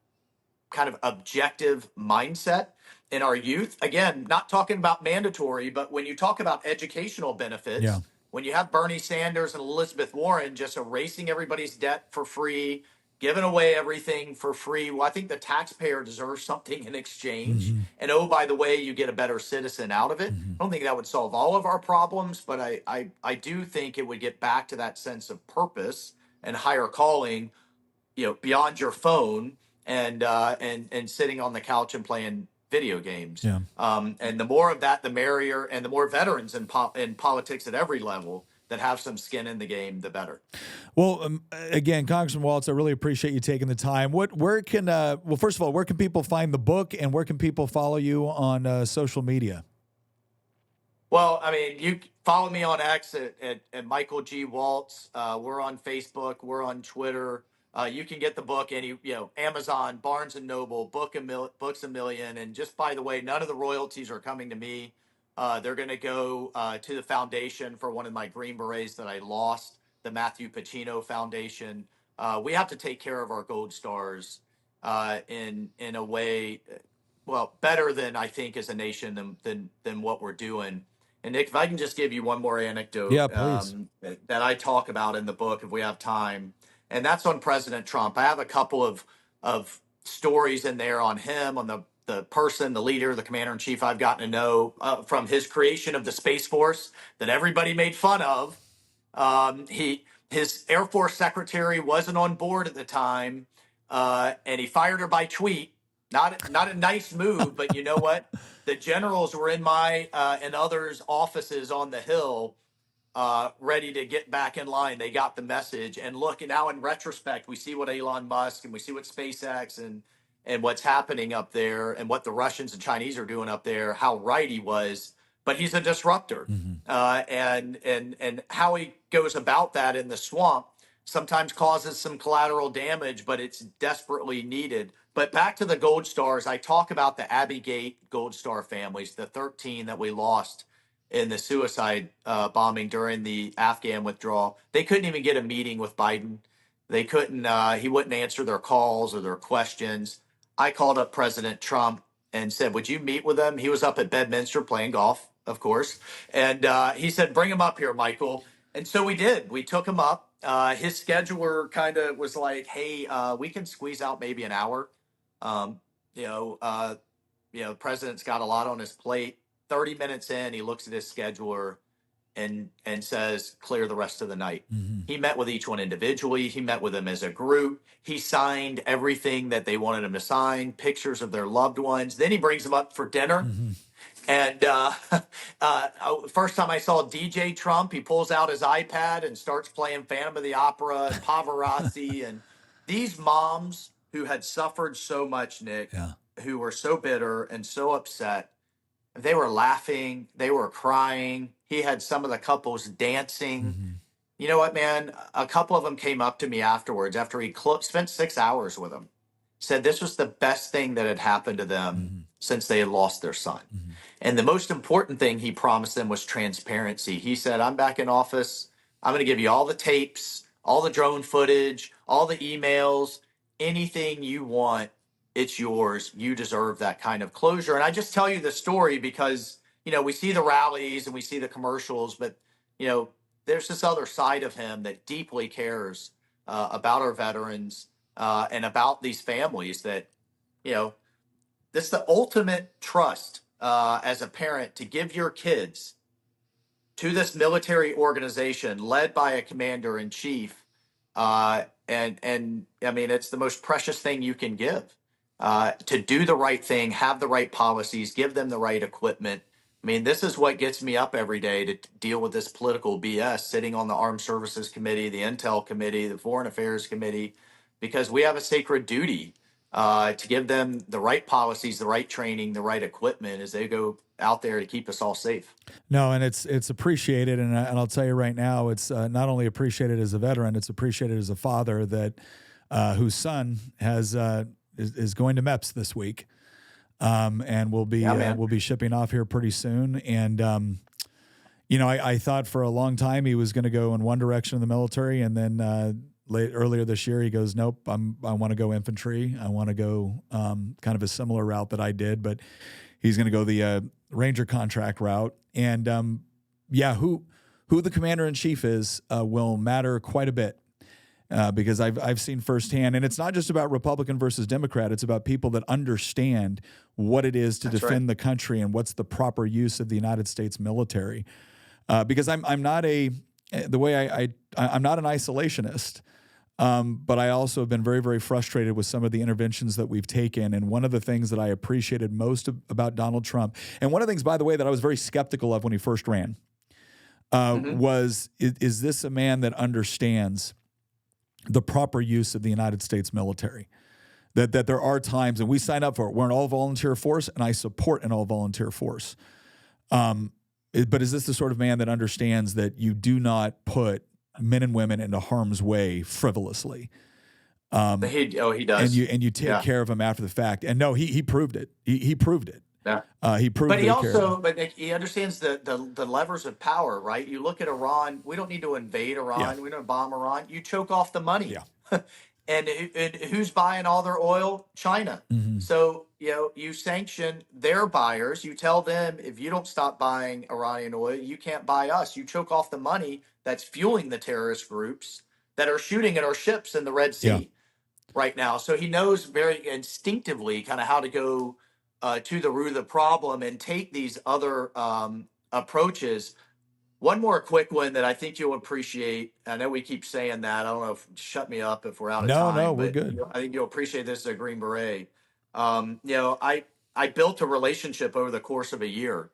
kind of objective mindset in our youth. Again, not talking about mandatory, but when you talk about educational benefits, Yeah. when you have Bernie Sanders and Elizabeth Warren just erasing everybody's debt for free, giving away everything for free, well, I think the taxpayer deserves something in exchange. Mm-hmm. And oh, by the way, you get a better citizen out of it. Mm-hmm. I don't think that would solve all of our problems, but I do think it would get back to that sense of purpose and higher calling, beyond your phone and sitting on the couch and playing video games. Yeah. And the more of that, the merrier, and the more veterans in politics at every level that have some skin in the game, the better. Well, again, Congressman Waltz, I really appreciate you taking the time. Well, first of all, where can people find the book, and where can people follow you on social media? Well, I mean, you follow me on X at Michael G. Waltz. We're on Facebook. We're on Twitter. You can get the book Amazon, Barnes and Noble, Books a Million. And just by the way, none of the royalties are coming to me. They're going to go to the foundation for one of my Green Berets that I lost, the Matthew Pacino Foundation. We have to take care of our Gold Stars in a way, well, better than I think as a nation than what we're doing. And Nick, if I can just give you one more anecdote, Yeah, please. that I talk about in the book, if we have time, and that's on President Trump. I have a couple of stories in there on him, on the person, the leader, the commander in chief I've gotten to know from his creation of the Space Force that everybody made fun of. His Air Force secretary wasn't on board at the time, and he fired her by tweet. Not a nice move, but you know what? The generals were in my and others' offices on the Hill, ready to get back in line. They got the message. And look, now in retrospect, we see what Elon Musk and we see what SpaceX and what's happening up there and what the Russians and Chinese are doing up there, how right he was. But he's a disruptor. Mm-hmm. And how he goes about that in the swamp sometimes causes some collateral damage, but it's desperately needed. But back to the Gold Stars, I talk about the Abbey Gate Gold Star families, the 13 that we lost in the suicide bombing during the Afghan withdrawal. They couldn't even get a meeting with Biden. They couldn't, he wouldn't answer their calls or their questions. I called up President Trump and said, would you meet with them? He was up at Bedminster playing golf, of course. And he said, bring him up here, Michael. And so we did. We took him up. His scheduler kind of was like, hey, we can squeeze out maybe an hour. The president's got a lot on his plate. 30 minutes in, he looks at his scheduler and says, clear the rest of the night. Mm-hmm. He met with each one individually. He met with them as a group. He signed everything that they wanted him to sign, pictures of their loved ones. Then he brings them up for dinner. Mm-hmm. And first time I saw DJ Trump, he pulls out his iPad and starts playing Phantom of the Opera and Pavarotti. And these moms who had suffered so much, Nick, who were so bitter and so upset, they were laughing, they were crying. He had some of the couples dancing. Mm-hmm. You know what, man? A couple of them came up to me afterwards after he spent 6 hours with them, said this was the best thing that had happened to them since they had lost their son. Mm-hmm. And the most important thing he promised them was transparency. He said, I'm back in office. I'm going to give you all the tapes, all the drone footage, all the emails, anything you want. It's yours. You deserve that kind of closure. And I just tell you the story because, we see the rallies and we see the commercials, but, there's this other side of him that deeply cares about our veterans and about these families that, this is the ultimate trust as a parent to give your kids to this military organization led by a commander in chief. And I mean, it's the most precious thing you can give. To do the right thing, have the right policies, give them the right equipment. I mean, this is what gets me up every day to deal with this political BS, sitting on the Armed Services Committee, the Intel Committee, the Foreign Affairs Committee, because we have a sacred duty to give them the right policies, the right training, the right equipment as they go out there to keep us all safe. No, and it's appreciated, and I'll tell you right now, it's not only appreciated as a veteran, it's appreciated as a father that whose son is going to MEPS this week, and we'll be shipping off here pretty soon. And I thought for a long time he was going to go in one direction in the military, and then earlier this year. He goes, nope, I want to go infantry. I want to go kind of a similar route that I did, but he's going to go the Ranger contract route. And who the commander in chief is will matter quite a bit. Because I've seen firsthand, and it's not just about Republican versus Democrat. It's about people that understand what it is to defend the country and what's the proper use of the United States military. Because I'm not I'm not an isolationist, but I also have been very, very frustrated with some of the interventions that we've taken. And one of the things that I appreciated most about Donald Trump, and one of the things, by the way, that I was very skeptical of when he first ran, was is this a man that understands the proper use of the United States military? That there are times, and we sign up for it. We're an all-volunteer force, and I support an all-volunteer force. But is this the sort of man that understands that you do not put men and women into harm's way frivolously? He does. And you take care of them after the fact. And no, he proved it. He proved it. Yeah. He proved. But he understands the levers of power, right? You look at Iran. We don't need to invade Iran. Yeah. We don't bomb Iran. You choke off the money. Yeah. and who's buying all their oil? China. Mm-hmm. So you sanction their buyers. You tell them, if you don't stop buying Iranian oil, you can't buy us. You choke off the money that's fueling the terrorist groups that are shooting at our ships in the Red Sea right now. So he knows very instinctively kind of how to go to the root of the problem and take these other approaches. One more quick one that I think you'll appreciate. I know we keep saying that. I don't know if shut me up if we're out of time. No, we're good. I think you'll appreciate this as a Green Beret. I built a relationship over the course of a year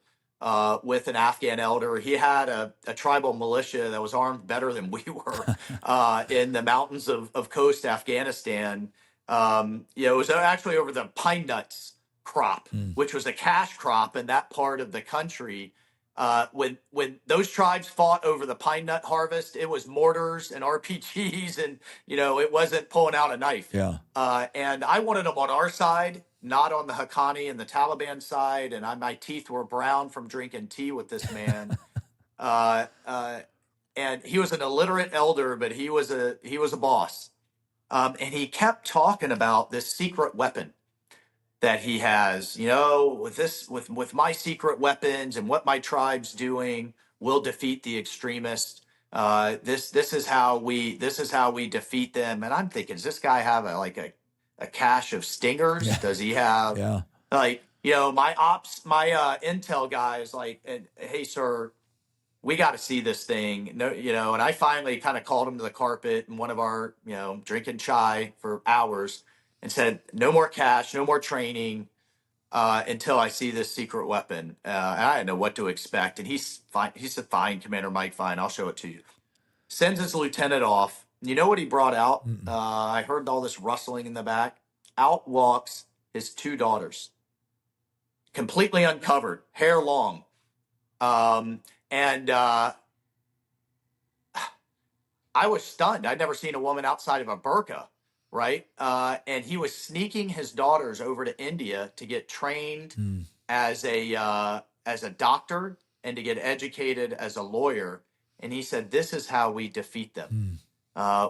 with an Afghan elder. He had a tribal militia that was armed better than we were in the mountains of coast Afghanistan. It was actually over the pine nuts crop, which was a cash crop in that part of the country. When those tribes fought over the pine nut harvest, it was mortars and RPGs, and it wasn't pulling out a knife. Yeah. And I wanted them on our side, not on the Haqqani and the Taliban side. And my teeth were brown from drinking tea with this man. And he was an illiterate elder, but he was a boss. And he kept talking about this secret weapon that he has, with my secret weapons and what my tribe's doing, we'll defeat the extremists. This is how we defeat them. And I'm thinking, does this guy have a cache of stingers? Yeah. Does he have my intel guys hey sir, we got to see this thing. No, and I finally kind of called him to the carpet in one of our, drinking chai for hours and said, no more cash, no more training until I see this secret weapon. And I didn't know what to expect. And he's fine. He said, fine, Commander Mike, fine. I'll show it to you. Sends his lieutenant off. You know what he brought out? I heard all this rustling in the back. Out walks his two daughters, completely uncovered, hair long. And I was stunned. I'd never seen a woman outside of a burqa, right? And he was sneaking his daughters over to India to get trained as a doctor and to get educated as a lawyer. And he said, this is how we defeat them.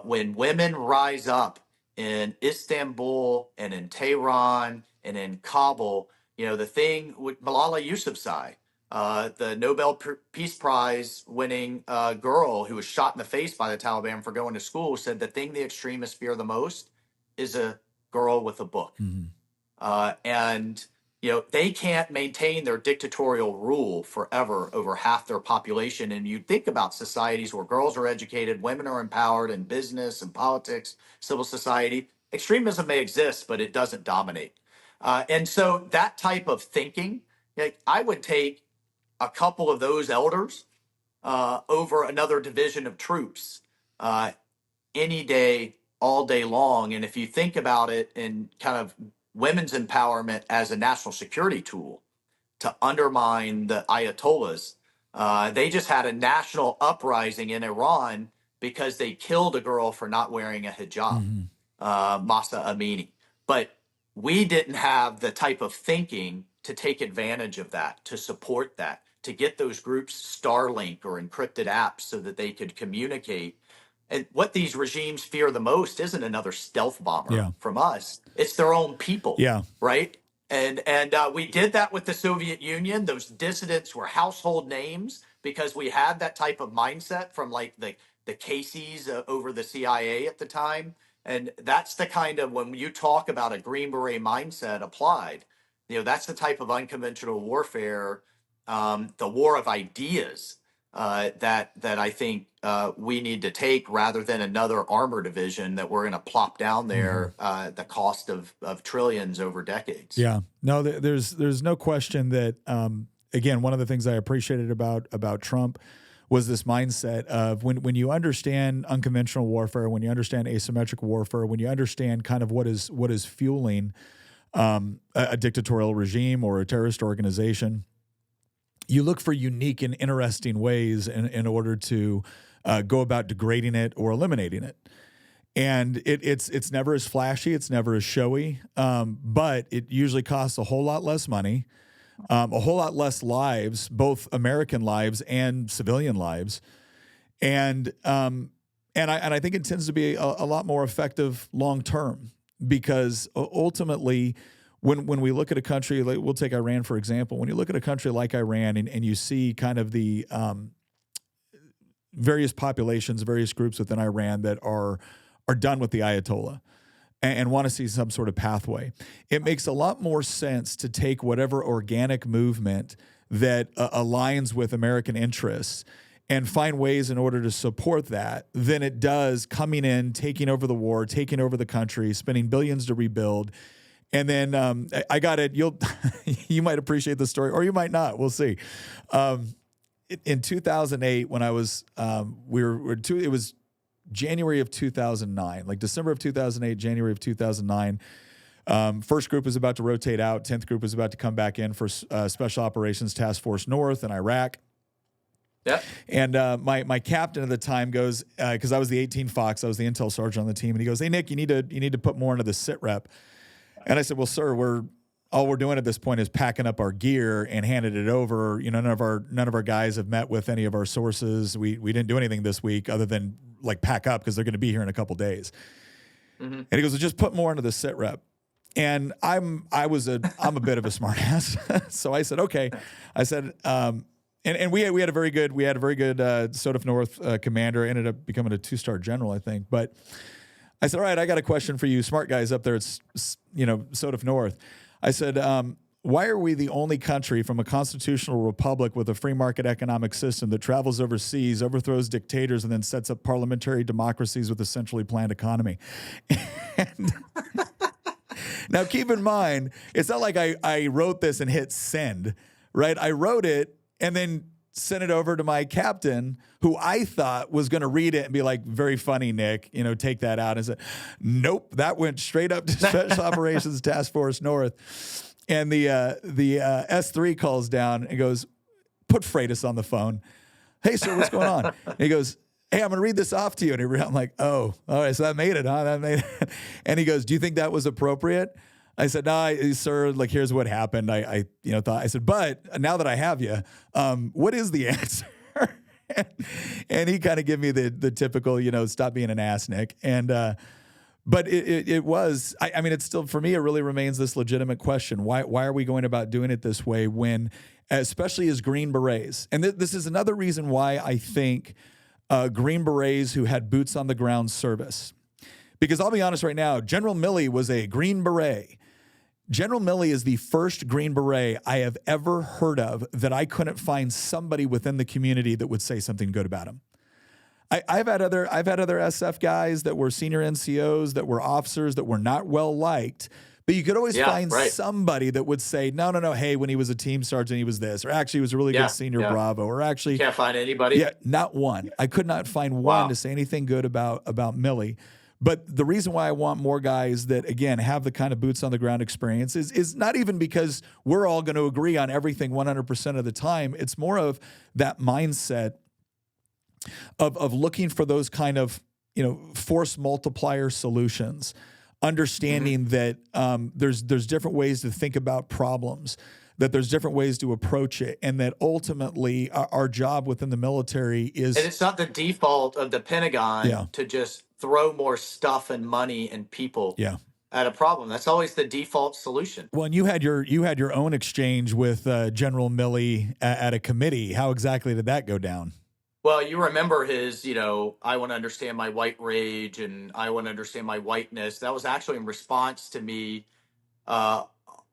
When women rise up in Istanbul and in Tehran and in Kabul, the thing with Malala Yousafzai, the Nobel Peace Prize winning girl who was shot in the face by the Taliban for going to school, said the thing the extremists fear the most is a girl with a book. And they can't maintain their dictatorial rule forever over half their population. And you think about societies where girls are educated, women are empowered in business and politics, civil society. Extremism may exist, but it doesn't dominate. And so that type of thinking, I would take a couple of those elders over another division of troops any day, all day long. And if you think about it in kind of women's empowerment as a national security tool to undermine the Ayatollahs, they just had a national uprising in Iran because they killed a girl for not wearing a hijab, Masa Amini. But we didn't have the type of thinking to take advantage of that, to support that, to get those groups Starlink or encrypted apps so that they could communicate. And what these regimes fear the most isn't another stealth bomber Yeah. from us. It's their own people, Yeah. right? And we did that with the Soviet Union. Those dissidents were household names because we had that type of mindset from like the Casey's over the CIA at the time. And that's the kind of, when you talk about a Green Beret mindset applied, that's the type of unconventional warfare, the war of ideas, that I think we need to take, rather than another armor division that we're going to plop down there, the cost of trillions over decades. Yeah, no, there's no question that again, one of the things I appreciated about Trump was this mindset of when you understand unconventional warfare, when you understand asymmetric warfare, when you understand kind of what is fueling a dictatorial regime or a terrorist organization, you look for unique and interesting ways in order to go about degrading it or eliminating it. And it's never as flashy, it's never as showy, but it usually costs a whole lot less money, a whole lot less lives, both American lives and civilian lives, and I think it tends to be a lot more effective long term, because ultimately, when we look at a country, like, we'll take Iran for example. When you look at a country like Iran and you see kind of the various populations, various groups within Iran that are done with the Ayatollah and want to see some sort of pathway, it makes a lot more sense to take whatever organic movement that aligns with American interests and find ways in order to support that than it does coming in, taking over the war, taking over the country, spending billions to rebuild. And then I got it. You might appreciate the story, or you might not. We'll see. In 2008, when I was, it was January of 2009, like December of 2008, January of 2009. First group was about to rotate out. 10th group was about to come back in for Special Operations Task Force North in Iraq. Yep. And my captain at the time goes, because I was the 18 Fox, I was the intel sergeant on the team, and he goes, "Hey Nick, you need to put more into the sit rep." And I said, "Well, sir, all we're doing at this point is packing up our gear and handed it over. None of our guys have met with any of our sources. We didn't do anything this week other than like pack up because they're going to be here in a couple days." Mm-hmm. And he goes, "Well, just put more into the sit rep." And I'm a bit of a smart ass, so I said, "Okay." I said, and we had a very good SOTF North commander, ended up becoming a 2-star general, I think, but. I said, "All right, I got a question for you smart guys up there at, SOTF North." I said, "Why are we the only country from a constitutional republic with a free market economic system that travels overseas, overthrows dictators, and then sets up parliamentary democracies with a centrally planned economy?" And now, keep in mind, it's not like I wrote this and hit send, right? I wrote it and then sent it over to my captain, who I thought was going to read it and be like, "Very funny, Nick, take that out." And I said, "Nope, that went straight up to Special Operations Task Force North." And the S3 calls down and goes, "Put Freitas on the phone. Hey, sir, what's going on?" And he goes, "Hey, I'm going to read this off to you." And I'm like, "Oh, all right, so that made it, huh? That made it." And he goes, "Do you think that was appropriate?" I said, "No, sir, like, here's what happened." I said, "But now that I have you, what is the answer?" And he kind of gave me the typical, "Stop being an ass, Nick." And, but it was, I mean, it's still, for me, it really remains this legitimate question. Why are we going about doing it this way when, especially as Green Berets? And this is another reason why I think Green Berets who had boots on the ground service, because I'll be honest right now, General Milley was a Green Beret. General Milley is the first Green Beret I have ever heard of that I couldn't find somebody within the community that would say something good about him. I've had other SF guys that were senior NCOs, that were officers, that were not well liked, but you could always find somebody that would say, no, hey, when he was a team sergeant, he was this, or actually he was a really good senior Bravo, or actually can't find anybody. Yeah, not one. I could not find one to say anything good about Milley. But the reason why I want more guys that, again, have the kind of boots on the ground experience is not even because we're all going to agree on everything 100% of the time. It's more of that mindset of looking for those kind of, force multiplier solutions, understanding that there's different ways to think about problems, that there's different ways to approach it, and that ultimately our job within the military And is, it's not the default of the yeah, Pentagon to just throw more stuff and money and people yeah. at a problem. That's always the default solution. Well, and you had your own exchange with General Milley at a committee. How exactly did that go down? Well, you remember his, I want to understand my white rage and I want to understand my whiteness. That was actually in response to me uh,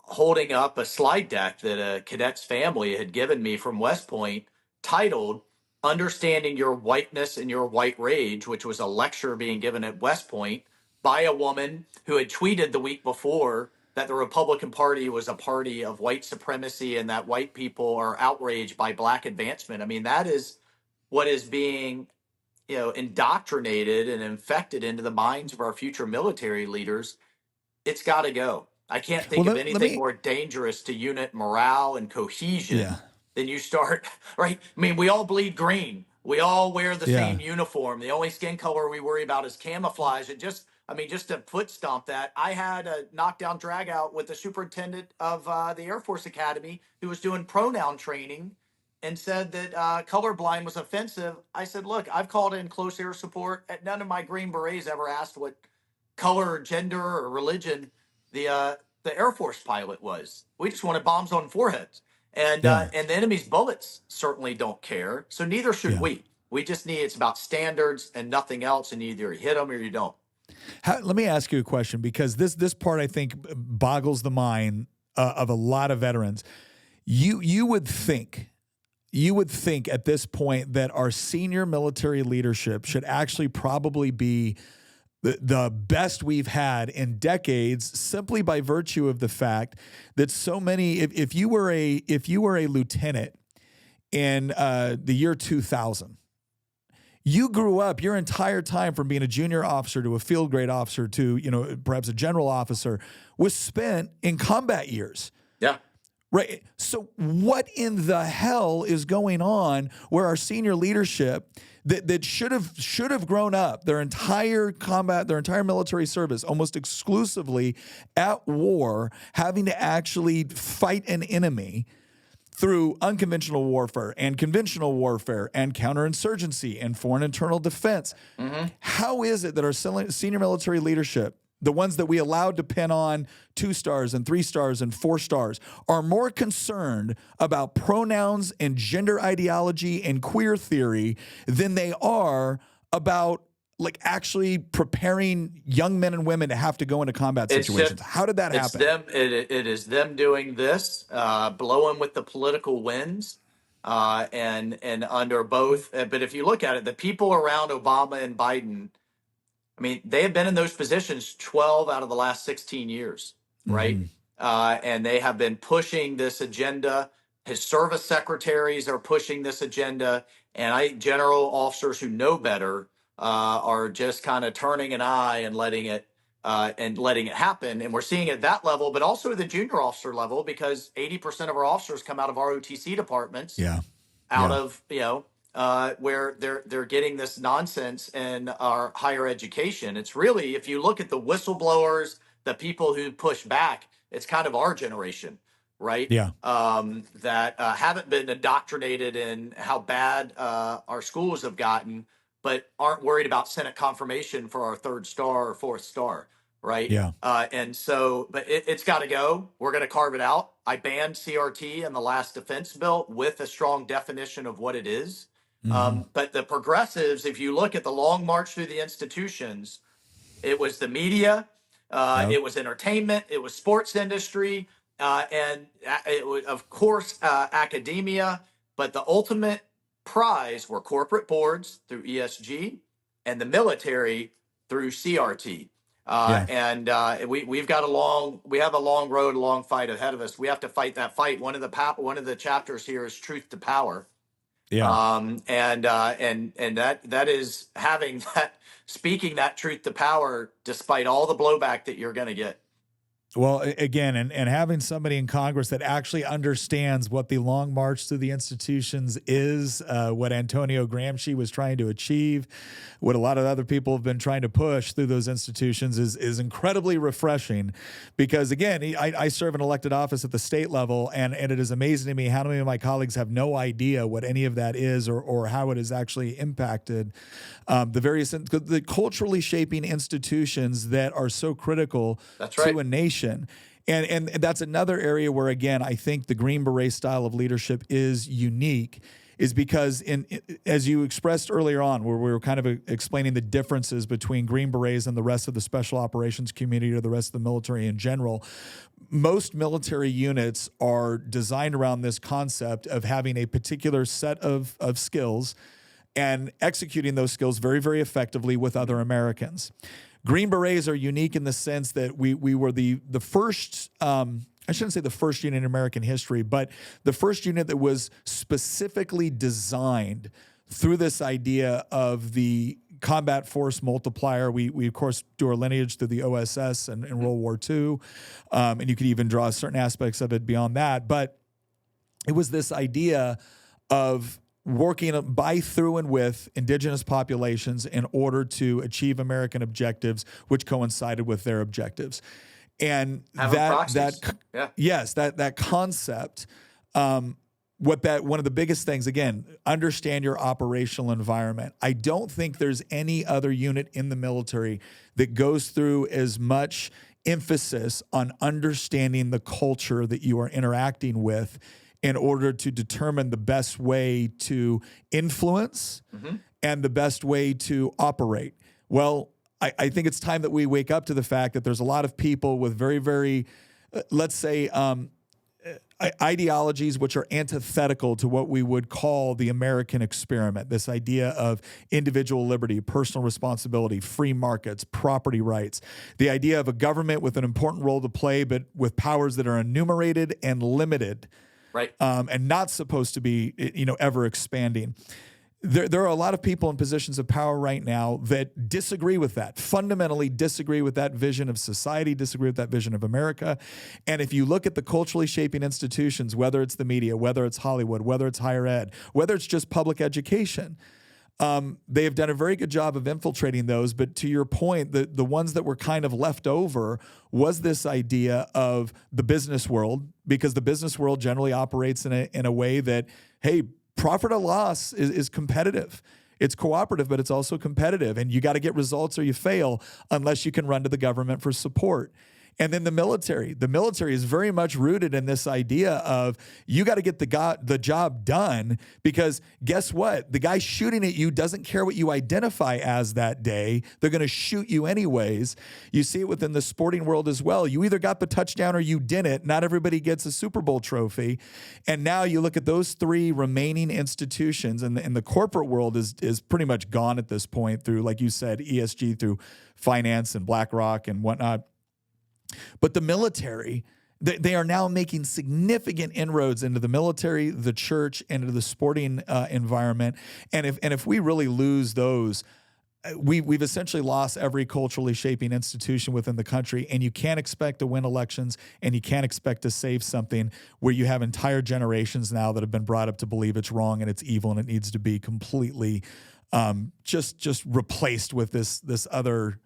holding up a slide deck that a cadet's family had given me from West Point titled Understanding Your Whiteness and Your White Rage, which was a lecture being given at West Point by a woman who had tweeted the week before that the Republican Party was a party of white supremacy and that white people are outraged by black advancement. I mean, that is what is being indoctrinated and infected into the minds of our future military leaders. It's got to go. I can't Well, think of let anything me, more dangerous to unit morale and yeah, cohesion than you start, right? I mean, we all bleed green. We all wear the yeah, same uniform. The only skin color we worry about is camouflage. Just to foot stomp that, I had a knockdown drag out with the superintendent of the Air Force Academy who was doing pronoun training and said that colorblind was offensive. I said, look, I've called in close air support. None of my Green Berets ever asked what color or gender or religion the uh, the Air Force pilot was. We just wanted bombs on foreheads, yeah, and the enemy's bullets certainly don't care. So neither should yeah. we. We just need it's about standards and nothing else, and either you hit them or you don't. Let me ask you a question, because this part I think boggles the mind of a lot of veterans. You would think. You would think at this point that our senior military leadership should actually probably be the best we've had in decades, simply by virtue of the fact that so many. If you were a lieutenant in the year 2000, you grew up your entire time from being a junior officer to a field grade officer to perhaps a general officer was spent in combat years. Yeah. Right. So what in the hell is going on where our senior leadership that should have grown up their entire military service almost exclusively at war, having to actually fight an enemy through unconventional warfare and conventional warfare and counterinsurgency and foreign internal defense. Mm-hmm. How is it that our senior military leadership, the ones that we allowed to pin on 2 stars and 3 stars and 4 stars, are more concerned about pronouns and gender ideology and queer theory than they are about actually preparing young men and women to have to go into combat situations? How did that happen? It is them doing this, blowing with the political winds, and under both. But if you look at it, the people around Obama and Biden, I mean, they have been in those positions 12 out of the last 16 years, right? Mm-hmm. And they have been pushing this agenda. His service secretaries are pushing this agenda, and general officers who know better are just kind of turning an eye and letting it happen. And we're seeing it at that level, but also at the junior officer level, because 80% of our officers come out of ROTC departments, Yeah. out of where they're getting this nonsense in our higher education. It's really, if you look at the whistleblowers, the people who push back, it's kind of our generation, right? Yeah. That haven't been indoctrinated in how bad our schools have gotten, but aren't worried about Senate confirmation for our 3rd star or 4th star, right? Yeah. And so, but it's got to go. We're going to carve it out. I banned CRT in the last defense bill with a strong definition of what it is. Mm-hmm. But the progressives, if you look at the long march through the institutions, it was the media, it was entertainment, it was sports industry, and it was, of course, academia. But the ultimate prize were corporate boards through ESG and the military through CRT. And we have a long road, a long fight ahead of us. We have to fight that fight. One of the chapters here is truth to power. Yeah. And that is speaking that truth to power, despite all the blowback that you're going to get. Well, again, and having somebody in Congress that actually understands what the long march through the institutions is, what Antonio Gramsci was trying to achieve, what a lot of other people have been trying to push through those institutions is incredibly refreshing. Because again, I serve an elected office at the state level, and it is amazing to me how many of my colleagues have no idea what any of that is, or how it has actually impacted the culturally shaping institutions that are so critical That's to right. a nation. And that's another area where, again, I think the Green Beret style of leadership is unique, is because as you expressed earlier on, where we were kind of explaining the differences between Green Berets and the rest of the special operations community or the rest of the military in general, most military units are designed around this concept of having a particular set of skills and executing those skills very, very effectively with other Americans. Green Berets are unique in the sense that we were the first, I shouldn't say the first unit in American history, but the first unit that was specifically designed through this idea of the combat force multiplier. We of course do our lineage through the OSS and World War II, and you could even draw certain aspects of it beyond that. But it was this idea of working by, through, and with indigenous populations in order to achieve American objectives, which coincided with their objectives. And that concept, one of the biggest things, again, understand your operational environment. I don't think there's any other unit in the military that goes through as much emphasis on understanding the culture that you are interacting with in order to determine the best way to influence and the best way to operate. Well, I think it's time that we wake up to the fact that there's a lot of people with very, very, let's say, ideologies which are antithetical to what we would call the American experiment. This idea of individual liberty, personal responsibility, free markets, property rights, the idea of a government with an important role to play, but with powers that are enumerated and limited. Right. And not supposed to be, ever expanding. There are a lot of people in positions of power right now that disagree with that, fundamentally disagree with that vision of society, disagree with that vision of America. And if you look at the culturally shaping institutions, whether it's the media, whether it's Hollywood, whether it's higher ed, whether it's just public education, they have done a very good job of infiltrating those. But to your point, the ones that were kind of left over was this idea of the business world, because the business world generally operates in a way that, hey, profit or loss is competitive. It's cooperative, but it's also competitive. And you got to get results or you fail unless you can run to the government for support. And then the military is very much rooted in this idea of you got to get the job done, because guess what? The guy shooting at you doesn't care what you identify as that day. They're going to shoot you anyways. You see it within the sporting world as well. You either got the touchdown or you didn't. Not everybody gets a Super Bowl trophy. And now you look at those three remaining institutions, and the corporate world is pretty much gone at this point through, like you said, ESG, through finance and BlackRock and whatnot. But the military, they are now making significant inroads into the military, the church, and into the sporting environment. And if we really lose those, we've essentially lost every culturally shaping institution within the country. And you can't expect to win elections, and you can't expect to save something where you have entire generations now that have been brought up to believe it's wrong and it's evil and it needs to be completely just replaced with this other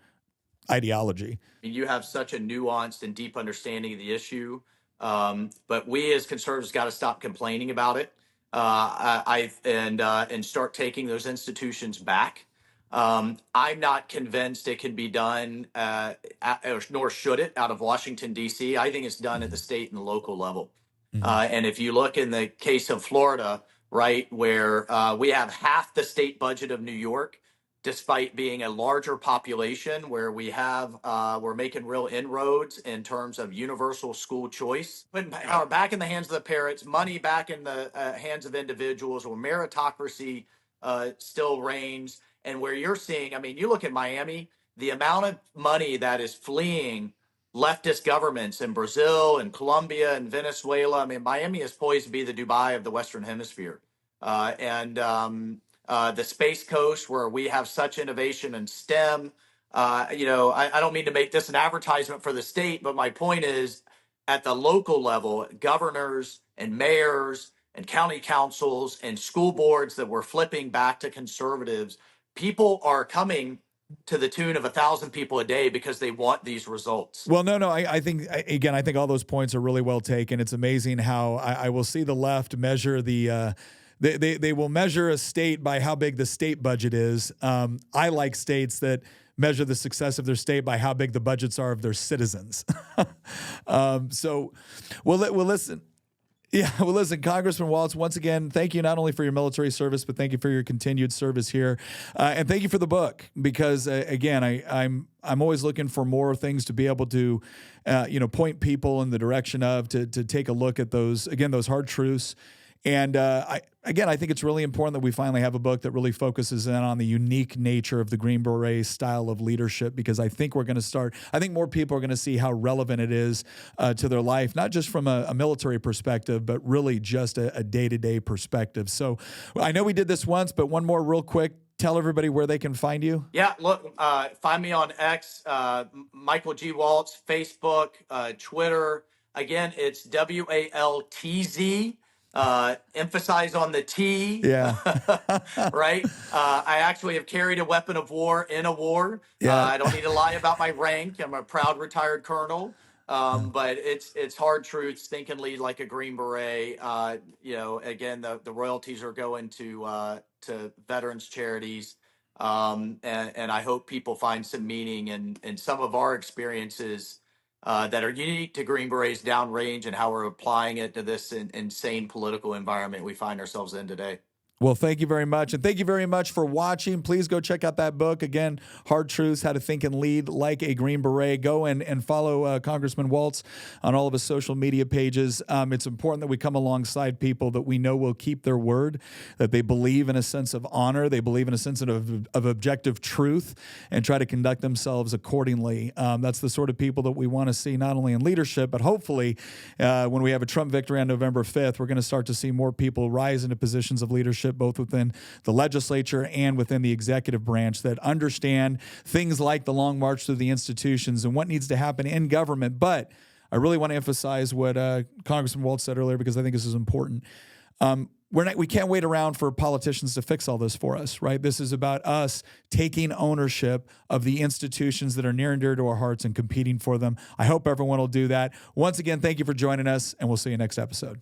ideology. You have such a nuanced and deep understanding of the issue, but we as conservatives got to stop complaining about it, and start taking those institutions back. I'm not convinced it can be done, nor should it, out of Washington D.C. I think it's done at the state and local level. And if you look in the case of Florida, right, where we have half the state budget of New York, despite being a larger population, where we're making real inroads in terms of universal school choice, putting power back in the hands of the parents, money back in the hands of individuals, where meritocracy still reigns, and where you're seeing, you look at Miami, the amount of money that is fleeing leftist governments in Brazil and Colombia and Venezuela. Miami is poised to be the Dubai of the Western Hemisphere. And the Space Coast, where we have such innovation in STEM, I don't mean to make this an advertisement for the state, but my point is at the local level, governors and mayors and county councils and school boards that were flipping back to conservatives, people are coming to the tune of 1,000 people a day because they want these results. Well, no. I think, again, I think all those points are really well taken. It's amazing how I will see the left measure they will measure a state by how big the state budget is. I like states that measure the success of their state by how big the budgets are of their citizens. So we'll listen. Yeah, well, listen, Congressman Waltz, once again, thank you not only for your military service, but thank you for your continued service here, and thank you for the book. Because again, I'm always looking for more things to be able to, point people in the direction of to take a look at those hard truths. And I think it's really important that we finally have a book that really focuses in on the unique nature of the Green Beret style of leadership, because I think more people are going to see how relevant it is to their life, not just from a military perspective, but really just a day-to-day perspective. So I know we did this once, but one more real quick. Tell everybody where they can find you. Yeah, look, find me on X, Michael G. Waltz, Facebook, Twitter. Again, it's WALTZ. Emphasize on the T. Yeah. Right. I actually have carried a weapon of war in a war. Yeah. I don't need to lie about my rank. I'm a proud retired colonel. But it's hard truths. Think and lead like a Green Beret. Again, the royalties are going to veterans charities. And I hope people find some meaning in some of our experiences that are unique to Green Berets downrange and how we're applying it to this insane political environment we find ourselves in today. Well, thank you very much. And thank you very much for watching. Please go check out that book. Again, Hard Truths, How to Think and Lead Like a Green Beret. Go and follow Congressman Waltz on all of his social media pages. It's important that we come alongside people that we know will keep their word, that they believe in a sense of honor, they believe in a sense of objective truth, and try to conduct themselves accordingly. That's the sort of people that we want to see not only in leadership, but hopefully when we have a Trump victory on November 5th, we're going to start to see more people rise into positions of leadership, both within the legislature and within the executive branch, that understand things like the long march through the institutions and what needs to happen in government. But I really want to emphasize what Congressman Waltz said earlier, because I think this is important. We can't wait around for politicians to fix all this for us, right? This is about us taking ownership of the institutions that are near and dear to our hearts and competing for them. I hope everyone will do that. Once again, thank you for joining us, and we'll see you next episode.